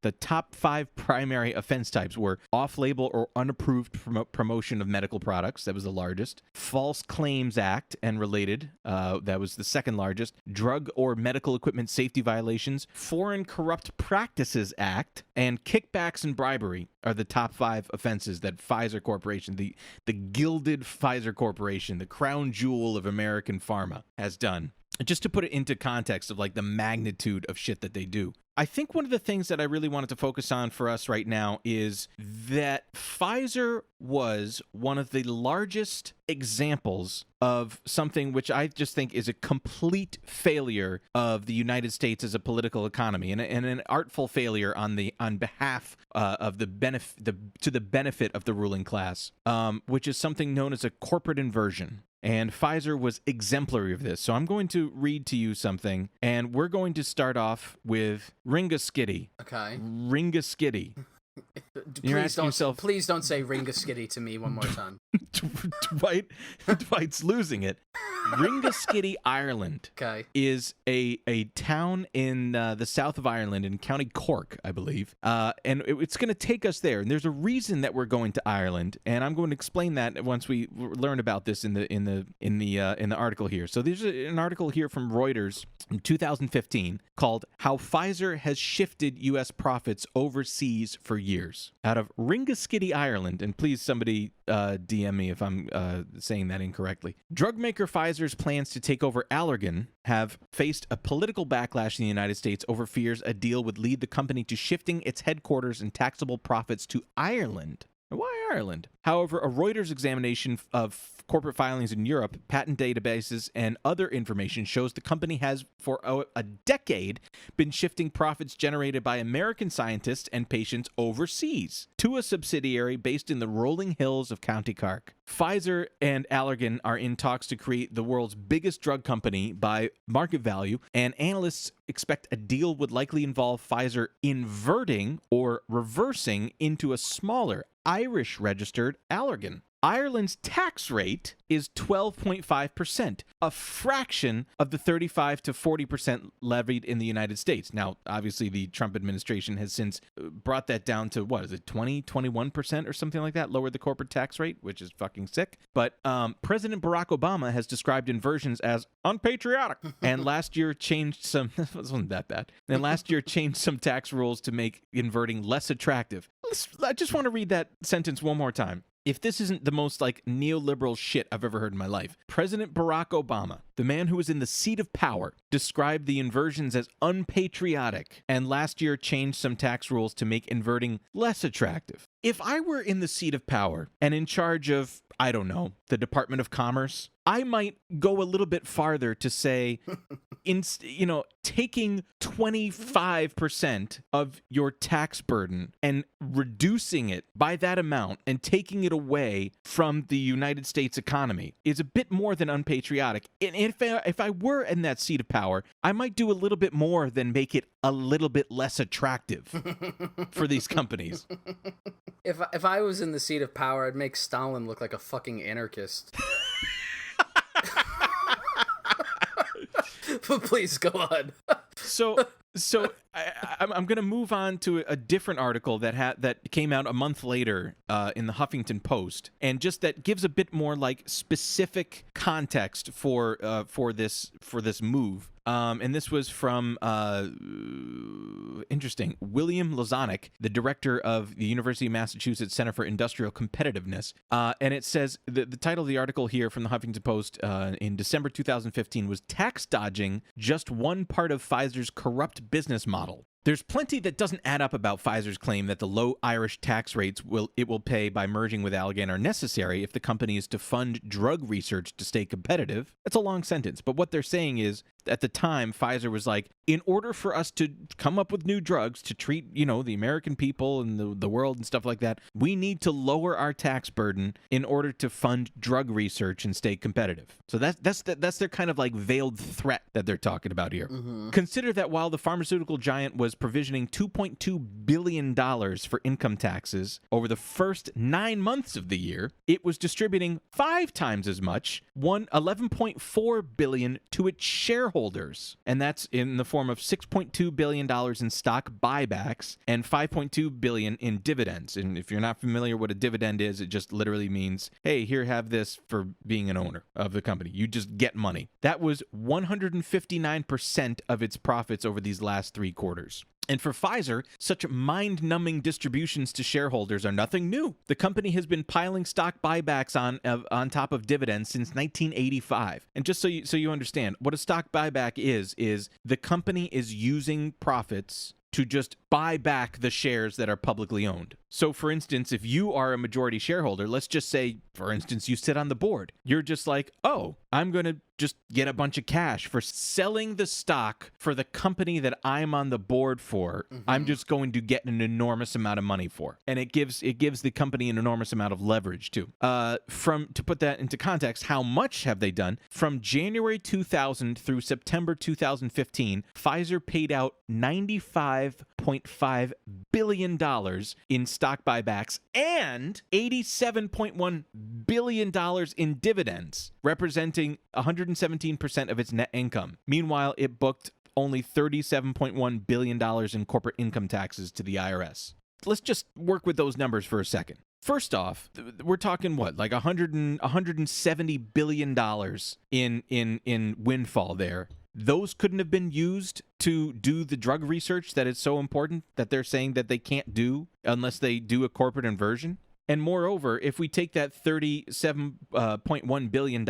the top 5 primary offense types were off-label or unapproved promotion of medical products. That was the largest. False Claims Act and related. That was the second largest. Drug or medical equipment safety violations. Foreign Corrupt Practices Act. And kickbacks and bribery are the top 5 offenses that Pfizer Corporation, the gilded Pfizer Corporation, the crown jewel of American pharma, has done. Just to put it into context of like the magnitude of shit that they do. I think one of the things that I really wanted to focus on for us right now is that Pfizer was one of the largest examples of something which I just think is a complete failure of the United States as a political economy, and an artful failure on behalf of the benefit of the ruling class, which is something known as a corporate inversion. And Pfizer was exemplary of this. So I'm going to read to you something, and we're going to start off with Ringaskiddy.
Okay.
Ringaskiddy.
Please don't say Ringaskiddy to me one more time.
Dwight's losing it. Ringaskiddy, Ireland, is a town in the south of Ireland in County Cork, I believe. And it's going to take us there. And there's a reason that we're going to Ireland, and I'm going to explain that once we learn about this in the article here. So there's an article here from Reuters in 2015 called "How Pfizer Has Shifted U.S. Profits Overseas for Years." Out of Ringaskiddy, Ireland, and please somebody DM me if I'm saying that incorrectly. Drug maker Pfizer's plans to take over Allergan have faced a political backlash in the United States over fears a deal would lead the company to shifting its headquarters and taxable profits to Ireland. Why Ireland? However, a Reuters examination of corporate filings in Europe, patent databases, and other information shows the company has, for a decade, been shifting profits generated by American scientists and patients overseas to a subsidiary based in the rolling hills of County Cork. Pfizer and Allergan are in talks to create the world's biggest drug company by market value, and analysts expect a deal would likely involve Pfizer inverting or reversing into a smaller Irish-registered Allergan. Ireland's tax rate is 12.5%, a fraction of the 35 to 40% levied in the United States. Now, obviously, the Trump administration has since brought that down to, 21% or something like that, lowered the corporate tax rate, which is fucking sick. But President Barack Obama has described inversions as unpatriotic, and last year changed some, this wasn't that bad, and last year changed some tax rules to make inverting less attractive. I just want to read that sentence one more time. If this isn't the most neoliberal shit I've ever heard in my life. President Barack Obama, the man who was in the seat of power, described the inversions as unpatriotic, and last year changed some tax rules to make inverting less attractive. If I were in the seat of power and in charge of, I don't know, the Department of Commerce, I might go a little bit farther to say, taking 25% of your tax burden and reducing it by that amount and taking it away from the United States economy is a bit more than unpatriotic. And if I were in that seat of power, I might do a little bit more than make it a little bit less attractive for these companies.
If I was in the seat of power, I'd make Stalin look like a fucking anarchist. But please go on.
So I'm going to move on to a different article that came out a month later in the Huffington Post, and just that gives a bit more specific context for this move. And this was from interesting William Lozanic, the director of the University of Massachusetts Center for Industrial Competitiveness. And it says the title of the article here from the Huffington Post in December 2015 was "Tax Dodging Just One Part of Pfizer's Corrupt Business Model." There's plenty that doesn't add up about Pfizer's claim that the low Irish tax rates it will pay by merging with Allergan are necessary if the company is to fund drug research to stay competitive. That's a long sentence, but what they're saying is, at the time, Pfizer was like, in order for us to come up with new drugs to treat, the American people and the world and stuff like that, we need to lower our tax burden in order to fund drug research and stay competitive. So that's their kind of like veiled threat that they're talking about here. Mm-hmm. Consider that while the pharmaceutical giant was provisioning $2.2 billion for income taxes over the first 9 months of the year, it was distributing 5 times as much, $11.4 billion to its shareholders. And that's in the form of $6.2 billion in stock buybacks and $5.2 billion in dividends. And if you're not familiar what a dividend is, it just literally means, hey, here, have this for being an owner of the company. You just get money. That was 159% of its profits over these last 3 quarters. And for Pfizer, such mind-numbing distributions to shareholders are nothing new. The company has been piling stock buybacks on top of dividends since 1985. And just so you understand, what a stock buyback is the company is using profits to just buy back the shares that are publicly owned. So, for instance, if you are a majority shareholder, let's just say, for instance, you sit on the board. You're just like, oh, I'm going to just get a bunch of cash for selling the stock for the company that I'm on the board for. Mm-hmm. I'm just going to get an enormous amount of money for. And it gives the company an enormous amount of leverage, too. To put that into context, how much have they done? From January 2000 through September 2015, Pfizer paid out $95.5 billion in stock buybacks and $87.1 billion in dividends, representing 117% of its net income. Meanwhile, it booked only $37.1 billion in corporate income taxes to the IRS. Let's just work with those numbers for a second. First off, we're talking what, like $170 billion in windfall there. Those couldn't have been used to do the drug research that is so important that they're saying that they can't do unless they do a corporate inversion. And moreover, if we take that $37.1 billion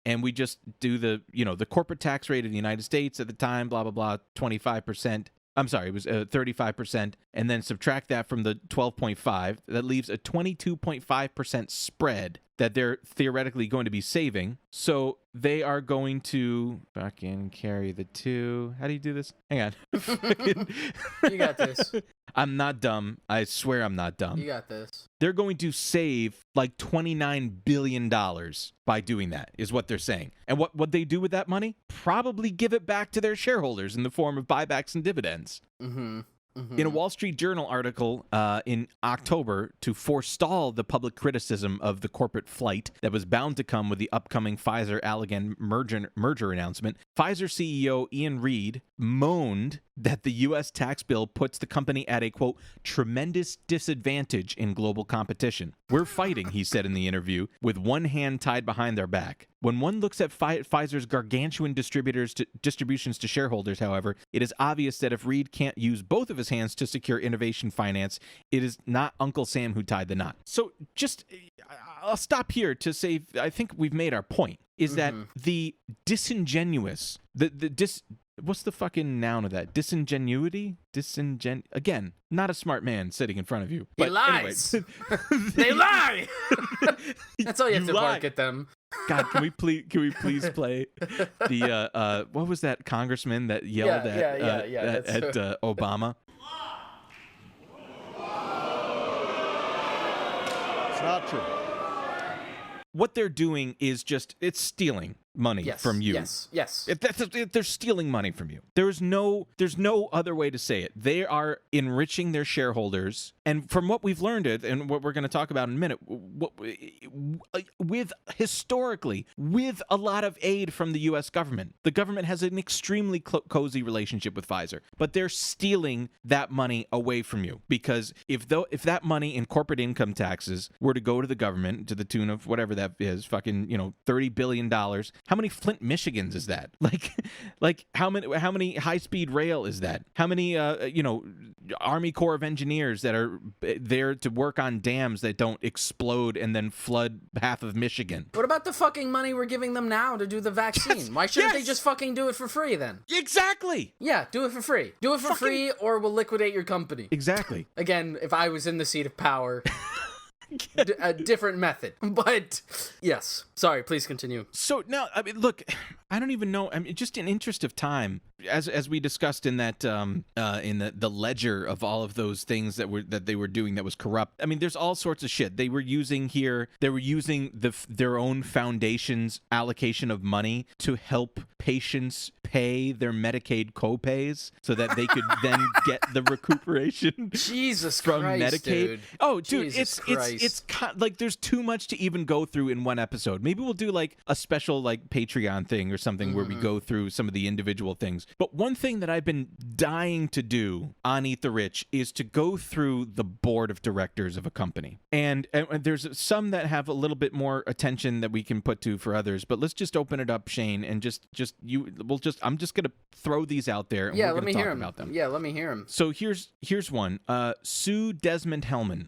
and we just do the corporate tax rate of the United States at the time, blah, blah, blah, 25%. I'm sorry, it was 35%, and then subtract that from the 12.5, that leaves a 22.5% spread that they're theoretically going to be saving. So they are going to fucking carry the 2. How do you do this? Hang on.
You got this.
I'm not dumb. I swear I'm not dumb.
You got this.
They're going to save like $29 billion by doing that, is what they're saying. And what they do with that money? Probably give it back to their shareholders in the form of buybacks and dividends. Mm-hmm. Mm-hmm. In a Wall Street Journal article in October, to forestall the public criticism of the corporate flight that was bound to come with the upcoming Pfizer-Allergan merger announcement, Pfizer CEO Ian Reid moaned that the U.S. tax bill puts the company at a, quote, tremendous disadvantage in global competition. We're fighting, he said in the interview, with one hand tied behind their back. When one looks at Pfizer's gargantuan distributions to shareholders, however, it is obvious that if Reid can't use both of his hands to secure innovation finance, it is not Uncle Sam who tied the knot. So I'll stop here to say, I think we've made our point, is that the disingenuous, what's the fucking noun of that? Disingenuity? Again, not a smart man sitting in front of you.
He lies. Anyway, they lie. That's all you have to bark at them.
God, can we please play the what was that congressman that yelled at Obama?
It's not true.
What they're doing is it's stealing money from you.
Yes.
They're stealing money from you. There's no other way to say it. They are enriching their shareholders. And from what we've learned, and what we're going to talk about in a minute, historically, with a lot of aid from the U.S. government, the government has an extremely cozy relationship with Pfizer. But they're stealing that money away from you. Because if that money in corporate income taxes were to go to the government to the tune of whatever that is, fucking, $30 billion, How many Flint, Michigans is that? Like how many high-speed rail is that? How many Army Corps of Engineers that are there to work on dams that don't explode and then flood half of Michigan?
What about the fucking money we're giving them now to do the vaccine?
Yes,
Why shouldn't they
yes.
just fucking do it for free then?
Exactly.
Yeah, do it for free. Do it for free or we'll liquidate your company.
Exactly.
Again, if I was in the seat of power, a different method. But yes. Sorry, please continue.
So now, I mean, look, I don't even know. I mean, just in interest of time, as we discussed in that in the ledger of all of those things that they were doing that was corrupt. I mean, there's all sorts of shit they were using here. They were using their own foundation's allocation of money to help patients pay their Medicaid copays so that they could then get the recuperation
Jesus
from
Christ,
Medicaid.
dude.
Oh, dude,
Jesus
it's like there's too much to even go through in one episode. Maybe we'll do like a special like Patreon thing or something where we go through some of the individual things. But one thing that I've been dying to do on Eat the Rich is to go through the board of directors of a company. And there's some that have a little bit more attention that we can put to for others, but let's just open it up, Shane, and I'm just going to throw these out there and we're going to talk about them.
Yeah, let me hear them.
So here's one. Sue Desmond Hellman.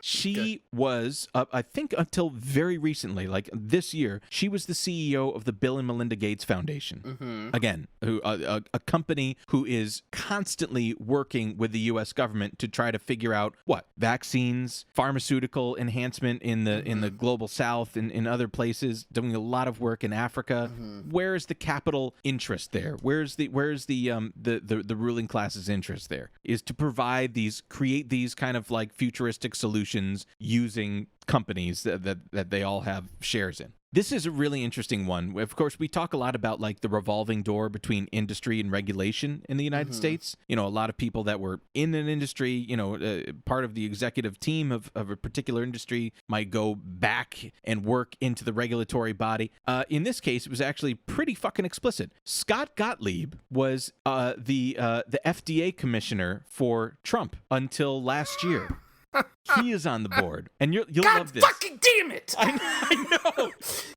She was, I think until very recently, like this year, she was the CEO of the Bill and Melinda Gates Foundation. Again, a company who is constantly working with the U.S. government to try to figure out what vaccines, pharmaceutical enhancement in the global South and in other places, doing a lot of work in Africa. Where is the capital interest there? Where's the ruling class's interest there? Is to create these kind of like futuristic solutions using companies that they all have shares in. This is a really interesting one. Of course, we talk a lot about like the revolving door between industry and regulation in the United States. You know, a lot of people that were in an industry, part of the executive team of a particular industry might go back and work into the regulatory body. In this case, it was actually pretty fucking explicit. Scott Gottlieb was the FDA commissioner for Trump until last year. He is on the board, and you'll love this.
God fucking damn it!
I know.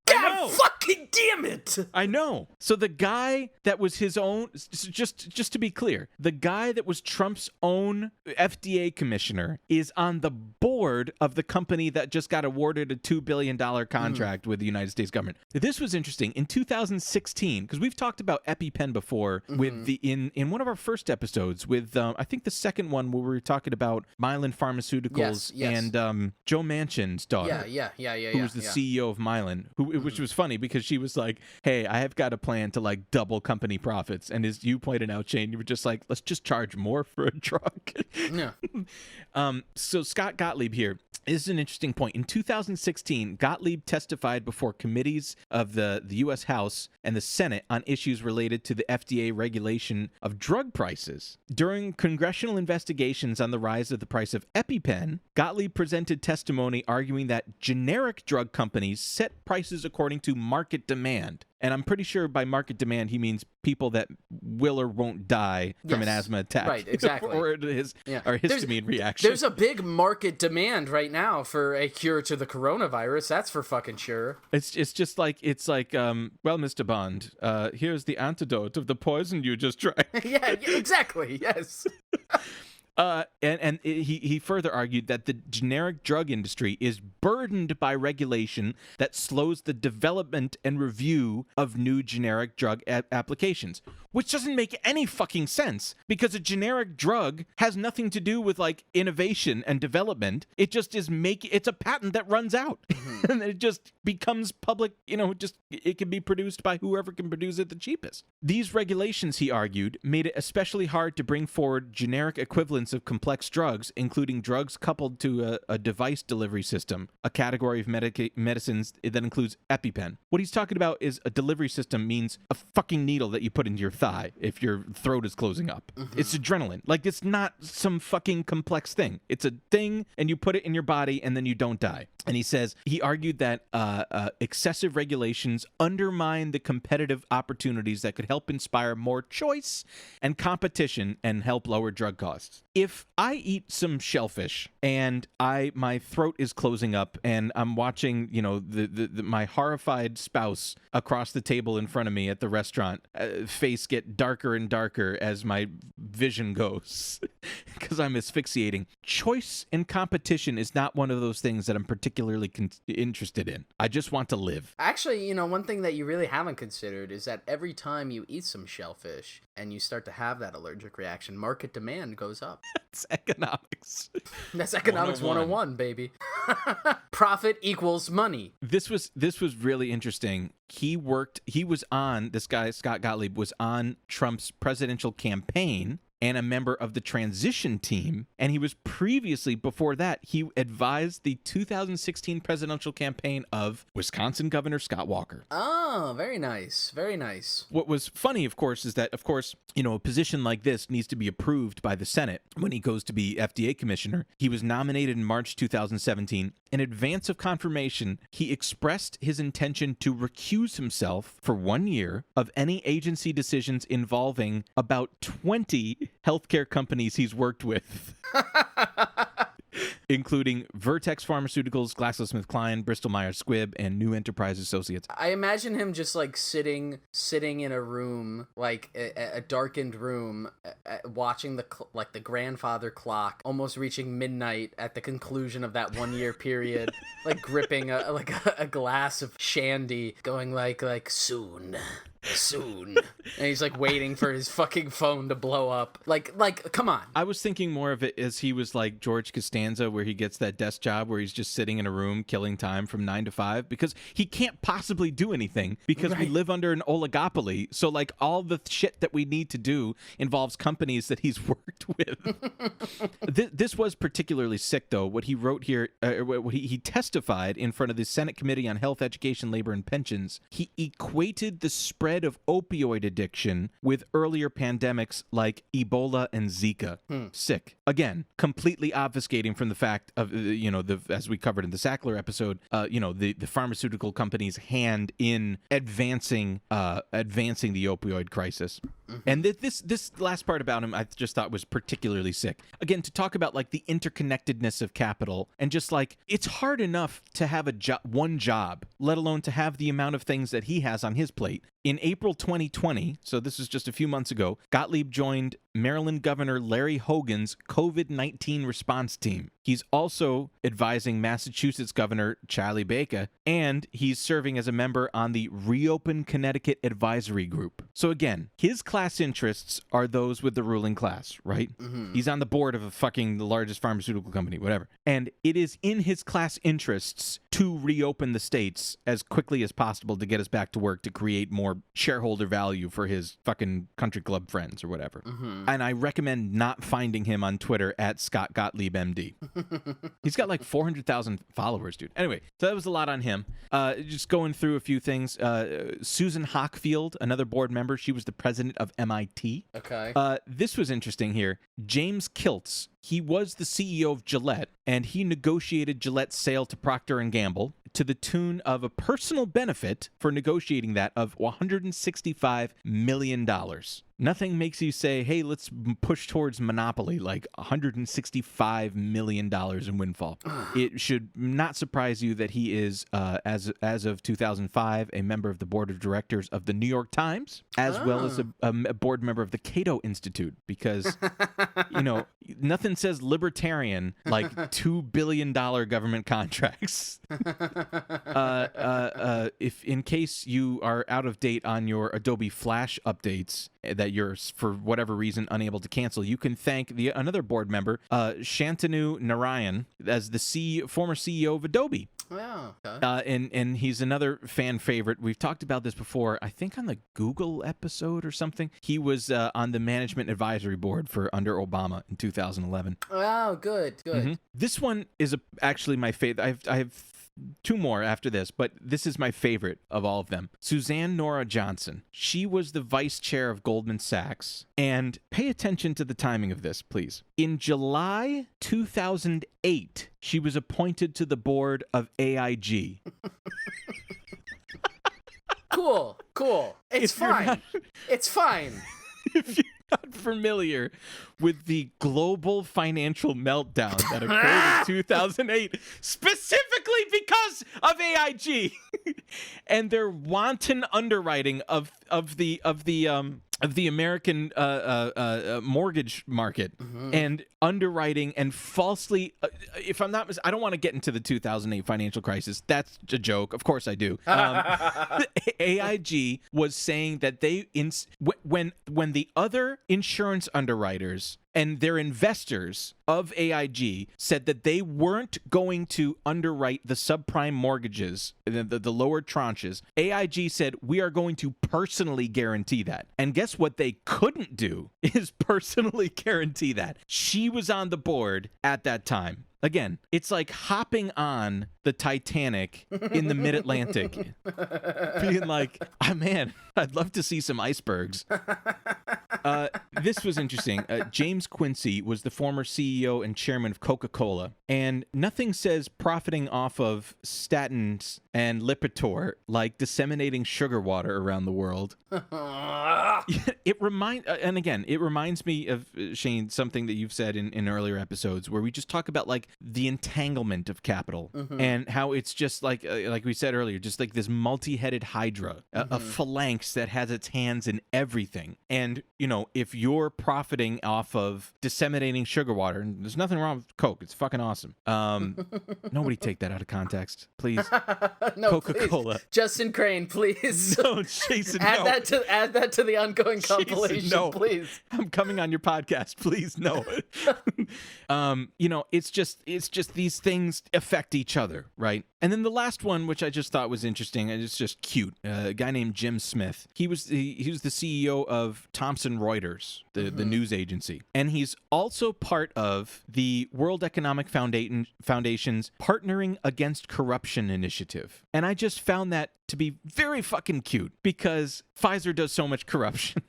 God fucking damn it!
I know. So the guy that was his own, just to be clear, the guy that was Trump's own FDA commissioner is on the board of the company that just got awarded a $2 billion contract with the United States government. This was interesting. In 2016, because we've talked about EpiPen before with in one of our first episodes with, I think the second one where we were talking about Mylan Pharmaceuticals and Joe Manchin's daughter.
Yeah.
Who was the CEO of Mylan, which was funny because she was like, hey, I have got a plan to like double company profits. And as you pointed out, Shane, you were just like, let's just charge more for a drug.
Yeah.
So Scott Gottlieb here. This is an interesting point. In 2016, Gottlieb testified before committees of the U.S. House and the Senate on issues related to the FDA regulation of drug prices. During congressional investigations on the rise of the price of EpiPen, Gottlieb presented testimony arguing that generic drug companies set prices according to market demand. And I'm pretty sure by market demand, he means people that will or won't die from an asthma attack.
Right, exactly.
or histamine reaction.
There's a big market demand right now for a cure to the coronavirus. That's for fucking sure.
It's just like, well, Mr. Bond, here's the antidote of the poison you just drank.
yeah, exactly, yes.
He further argued that the generic drug industry is burdened by regulation that slows the development and review of new generic drug applications, which doesn't make any fucking sense because a generic drug has nothing to do with like innovation and development. It just is it's a patent that runs out and it just becomes public, it can be produced by whoever can produce it the cheapest. These regulations, he argued, made it especially hard to bring forward generic equivalents of complex drugs, including drugs coupled to a device delivery system, a category of medicines that includes EpiPen. What he's talking about is a delivery system means a fucking needle that you put into your thigh if your throat is closing up. It's adrenaline. Like, it's not some fucking complex thing. It's a thing, and you put it in your body, and then you don't die. And he argued that excessive regulations undermine the competitive opportunities that could help inspire more choice and competition and help lower drug costs. If I eat some shellfish and my throat is closing up up and I'm watching, my horrified spouse across the table in front of me at the restaurant face get darker and darker as my vision goes because I'm asphyxiating. Choice and competition is not one of those things that I'm particularly interested in. I just want to live.
Actually, one thing that you really haven't considered is that every time you eat some shellfish and you start to have that allergic reaction, market demand goes up.
That's economics.
That's economics 101, baby. Profit equals money.
This was really interesting. This guy, Scott Gottlieb, was on Trump's presidential campaign and a member of the transition team. And he was previously, before that, he advised the 2016 presidential campaign of Wisconsin Governor Scott Walker.
Oh, very nice. Very nice.
What was funny, of course, is that, a position like this needs to be approved by the Senate when he goes to be FDA commissioner. He was nominated in March 2017. In advance of confirmation, he expressed his intention to recuse himself for 1 year of any agency decisions involving about 20 healthcare companies he's worked with. Including Vertex Pharmaceuticals, GlaxoSmithKline, Bristol-Myers Squibb, and New Enterprise Associates.
I imagine him just like sitting in a room, like a darkened room, watching the grandfather clock almost reaching midnight at the conclusion of that 1 year period, like gripping a glass of shandy, going like soon. And he's like waiting for his fucking phone to blow up. Like, come on.
I was thinking more of it as he was like George Costanza, where he gets that desk job where he's just sitting in a room killing time from 9 to 5 because he can't possibly do anything because we live under an oligopoly. So like all the shit that we need to do involves companies that he's worked with. This was particularly sick, though. What he wrote here, he testified in front of the Senate Committee on Health, Education, Labor, and Pensions. He equated the spread of opioid addiction with earlier pandemics like Ebola and Zika. Sick. Again, completely obfuscating from the fact of, as we covered in the Sackler episode, the pharmaceutical company's hand in advancing the opioid crisis. And this last part about him, I just thought was particularly sick. Again, to talk about like the interconnectedness of capital and just like it's hard enough to have one job, let alone to have the amount of things that he has on his plate. In April 2020, so this is just a few months ago, Gottlieb joined Maryland Governor Larry Hogan's COVID-19 response team. He's also advising Massachusetts Governor Charlie Baker, and he's serving as a member on the Reopen Connecticut Advisory Group. So again, his class interests are those with the ruling class, right? He's on the board of the largest pharmaceutical company, whatever. And it is in his class interests to reopen the states as quickly as possible to get us back to work to create more shareholder value for his fucking country club friends or whatever. And I recommend not finding him on Twitter at Scott Gottlieb MD. He's got like 400,000 followers, dude. Anyway, so that was a lot on him. Just going through a few things. Susan Hockfield, another board member, she was the president of MIT.
Okay.
This was interesting here. James Kiltz, he was the CEO of Gillette, and he negotiated Gillette's sale to Procter & Gamble to the tune of a personal benefit for negotiating that of $165 million. Nothing makes you say, hey, let's push towards monopoly like $165 million in windfall. It should not surprise you that he is, as of 2005, a member of the board of directors of the New York Times, as well as a board member of the Cato Institute, because, nothing says libertarian like $2 billion government contracts. If in case you are out of date on your Adobe Flash updates that you're, for whatever reason, unable to cancel, you can thank another board member, Shantanu Narayan, as the former CEO of Adobe.
Wow. Okay.
And he's another fan favorite. We've talked about this before, I think on the Google episode or something. He was on the management advisory board under Obama in 2011.
Wow, good.
This one is actually my favorite. I have two more after this, but this is my favorite of all of them. Suzanne Nora Johnson. She was the vice chair of Goldman Sachs. And pay attention to the timing of this, please. In July 2008, she was appointed to the board of AIG.
Cool. It's fine. It's fine.
familiar with the global financial meltdown that occurred in 2008, specifically because of AIG and their wanton underwriting of the American mortgage market and underwriting and falsely, if I'm not, I don't want to get into the 2008 financial crisis. That's a joke. Of course I do. AIG was saying that when the other insurance underwriters and their investors of AIG said that they weren't going to underwrite the subprime mortgages, the lower tranches, AIG said, we are going to personally guarantee that. And guess what they couldn't do is personally guarantee that. She was on the board at that time. Again, it's like hopping on the Titanic in the mid-Atlantic, being like, oh, man, I'd love to see some icebergs. This was interesting. James Quincy was the former CEO and chairman of Coca-Cola, and nothing says profiting off of statins and Lipitor like disseminating sugar water around the world. It reminds me of, Shane, something that you've said in earlier episodes where we just talk about like the entanglement of capital and how it's just like we said earlier, just like this multi-headed hydra, a phalanx that has its hands in everything. And, you know, if you're profiting off of disseminating sugar water, and there's nothing wrong with Coke, it's fucking awesome. Nobody take that out of context, please.
No,
Coca-Cola.
please. Justin Crane, please.
No, Jason,
add
no.
that to the ongoing compilation,
Jason, no.
please.
I'm coming on your podcast, please. No. You know, it's just these things affect each other, right? And then the last one, which I just thought was interesting, and it's just cute. A guy named Jim Smith. He was the CEO of Thomson Reuters, the news agency, and he's also part of the World Economic Foundation's Partnering Against Corruption initiative. And I just found that to be very fucking cute because Pfizer does so much corruption.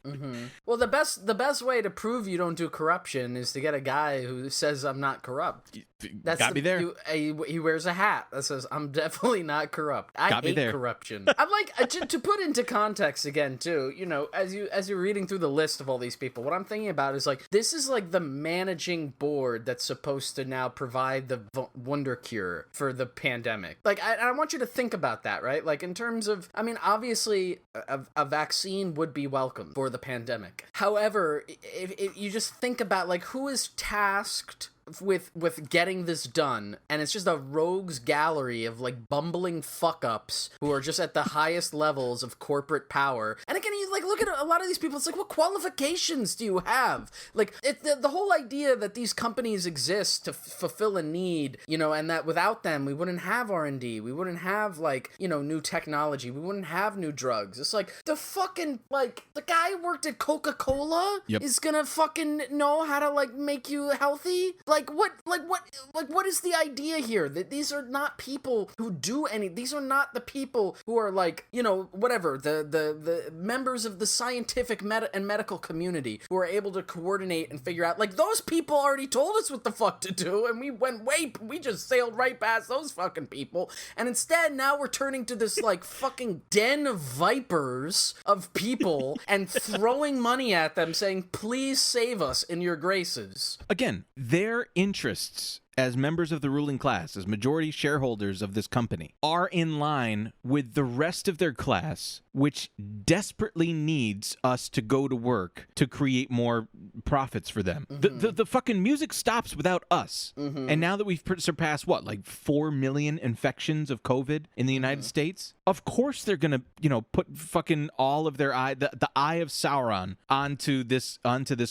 Well, the best way to prove you don't do corruption is to get a guy who says I'm not corrupt. That's
got me there.
He wears a hat that says I'm definitely not corrupt. I hate corruption. I'm like to put into context again too. You know, as you're reading through the list of all these people, what I'm thinking about is like this is like the managing board that's supposed to now provide the wonder cure for the pandemic. Like I want you to think about that, right? Like in terms of, I mean, obviously a vaccine would be welcome for the pandemic. However, if you just think about like who is tasked with getting this done, and it's just a rogues gallery of like bumbling fuck-ups who are just at the highest levels of corporate power. And again, you like look at a lot of these people, it's like, what qualifications do you have? Like the whole idea that these companies exist to fulfill a need, you know, and that without them we wouldn't have R&D, we wouldn't have like, you know, new technology, we wouldn't have new drugs. It's like the fucking like the guy who worked at Coca-Cola is gonna fucking know how to like make you healthy. What is the idea here? That these are not people who do any, these are not the people who are like, you know, whatever, the members of the scientific and medical community who are able to coordinate and figure out, like, those people already told us what the fuck to do, and we just sailed right past those fucking people, and instead now we're turning to this, like, fucking den of vipers of people and throwing money at them saying, please save us in your graces.
Again, their interests as members of the ruling class, as majority shareholders of this company, are in line with the rest of their class, which desperately needs us to go to work to create more profits for them. The fucking music stops without us. And now that we've surpassed, what, like 4 million infections of COVID in the United States, of course they're going to, you know, put fucking all of their the eye of Sauron onto this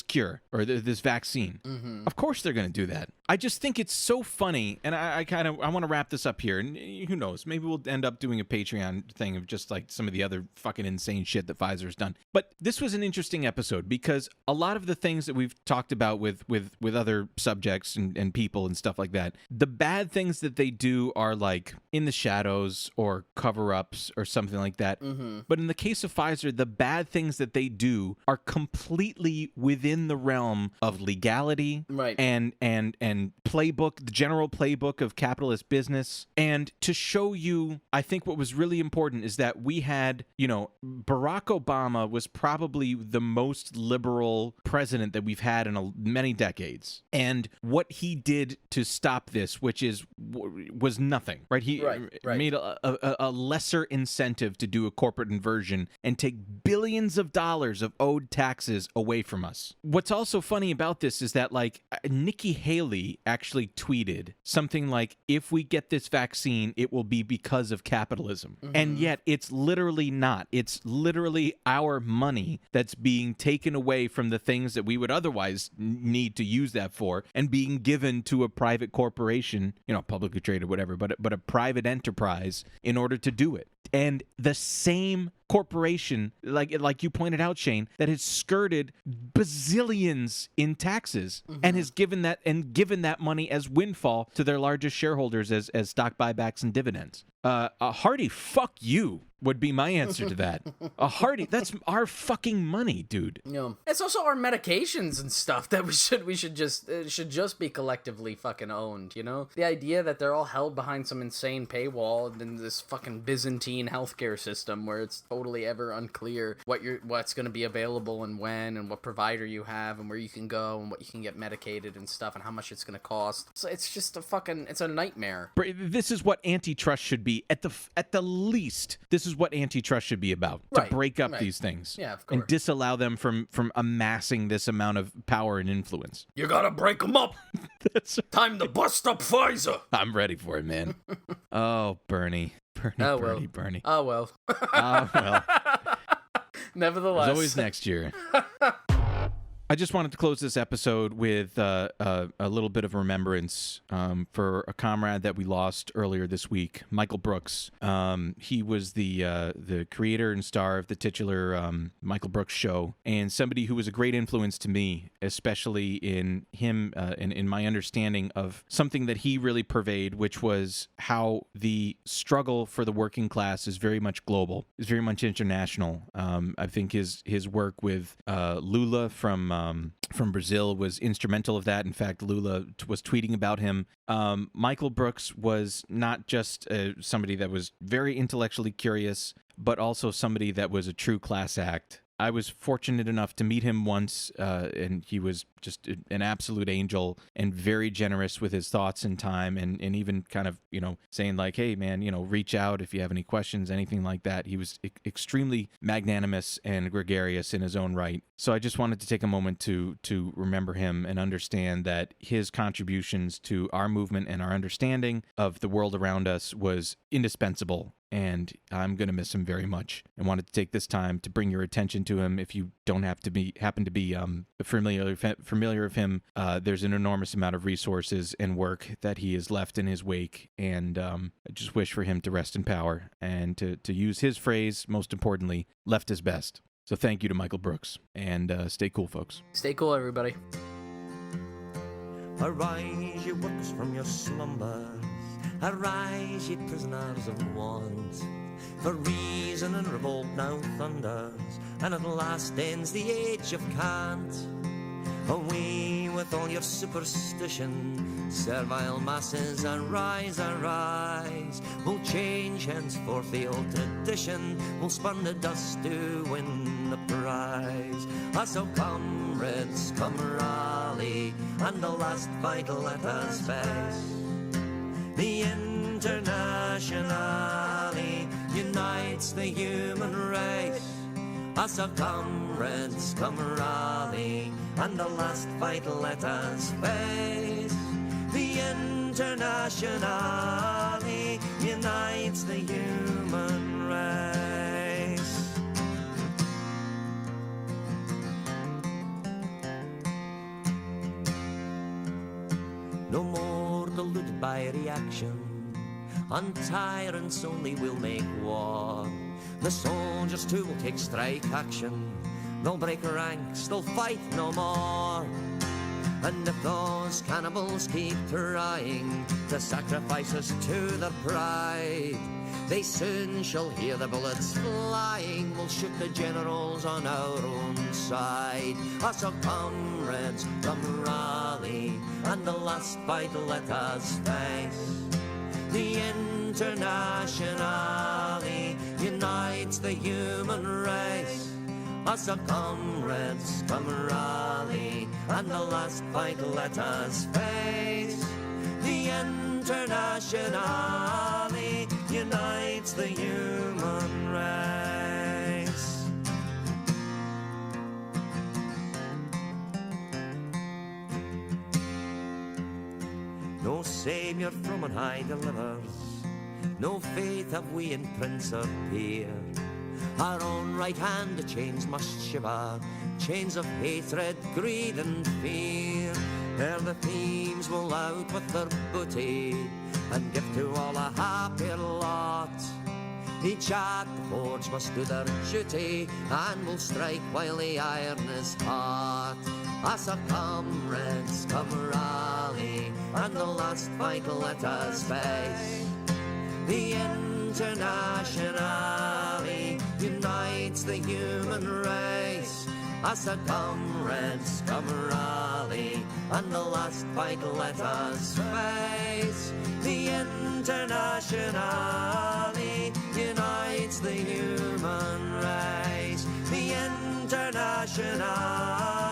cure or this vaccine. Of course they're going to do that. I just think it's so funny, and I want to wrap this up here, and who knows, maybe we'll end up doing a Patreon thing of just like some of the other fucking insane shit that Pfizer's done. But this was an interesting episode because a lot of the things that we've talked about with other subjects and people and stuff like that, the bad things that they do are like in the shadows or cover-ups or something like that. But in the case of Pfizer, the bad things that they do are completely within the realm of legality,
right?
And playbook playbook, the general playbook of capitalist business. And to show you, I think what was really important is that we had, Barack Obama was probably the most liberal president that we've had in many decades. And what he did to stop this, was nothing, right? He made a lesser incentive to do a corporate inversion and take billions of dollars of owed taxes away from us. What's also funny about this is that, like, Nikki Haley actually tweeted something like, if we get this vaccine, it will be because of capitalism. Mm-hmm. And yet it's literally not. It's literally our money that's being taken away from the things that we would otherwise need to use that for and being given to a private corporation, publicly traded, whatever, but a private enterprise in order to do it. And the same corporation, like you pointed out, Shane, that has skirted bazillions in taxes and has given that money as windfall to their largest shareholders as stock buybacks and dividends. A hearty fuck you would be my answer to that. A hearty, that's our fucking money, dude.
Yeah. It's also our medications and stuff that should just be collectively fucking owned, The idea that they're all held behind some insane paywall in this fucking Byzantine healthcare system where it's totally ever unclear what's going to be available and when and what provider you have and where you can go and what you can get medicated and stuff and how much it's going to cost. So it's just it's a nightmare.
This is what antitrust should be. At the least, this is what antitrust should be about, to break up these things,
of course,
and disallow them from amassing this amount of power and influence.
You gotta break them up. Time to bust up Pfizer.
I'm ready for it, man. Oh, Bernie. Bernie.
Oh, well.
Oh, well.
Nevertheless.
There's always next year. I just wanted to close this episode with a little bit of remembrance for a comrade that we lost earlier this week, Michael Brooks. He was the creator and star of the titular Michael Brooks show, and somebody who was a great influence to me, especially in him in my understanding of something that he really purveyed, which was how the struggle for the working class is very much global, is very much international. I think his work with Lula from Brazil was instrumental of that. In fact, Lula was tweeting about him. Michael Brooks was not just somebody that was very intellectually curious, but also somebody that was a true class act. I was fortunate enough to meet him once, and he was just an absolute angel and very generous with his thoughts and time, and even kind of, saying like, hey, man, reach out if you have any questions, anything like that. He was extremely magnanimous and gregarious in his own right. So I just wanted to take a moment to remember him and understand that his contributions to our movement and our understanding of the world around us was indispensable. And I'm going to miss him very much, and wanted to take this time to bring your attention to him. If you don't happen to be familiar of him, there's an enormous amount of resources and work that he has left in his wake, and I just wish for him to rest in power, and to use his phrase, most importantly, left his best. So thank you to Michael Brooks, and stay cool, folks.
Stay cool, everybody.
Arise, ye workers, from your slumbers. Arise, ye prisoners of want. For reason and revolt now thunders, and at last ends the age of cant. Away with all your superstition, servile masses, arise, arise. We'll change henceforth the old tradition, we'll spurn the dust to win the prize. So comrades, come rally, and the last fight let us face. The Internationale unites the human race. So comrades, come rally, and the last fight let us face. The Internationale unites the human race. No more deluded by reaction, on tyrants only will make war. The soldiers too will take strike action, they'll break ranks, they'll fight no more. And if those cannibals keep trying to sacrifice us to their pride, they soon shall hear the bullets flying. We'll shoot the generals on our own side. So comrades, come rally,
and the last fight let us face. The Internationale unites the human race. Us our comrades come rally, and the last fight let us face. The Internationale unites the human race. No Saviour from on high delivers, no faith have we in Prince or Peer. Our own right hand the chains must shiver, chains of hatred, greed and fear. Ere the thieves will out with their booty and give to all a happier lot. Each at the forge must do their duty and will strike while the iron is hot. As our comrades come rally, and the last fight let us face. The Internationale unites the human race. As our comrades come rally, and the last fight let us face. The Internationale unites the human race. The Internationale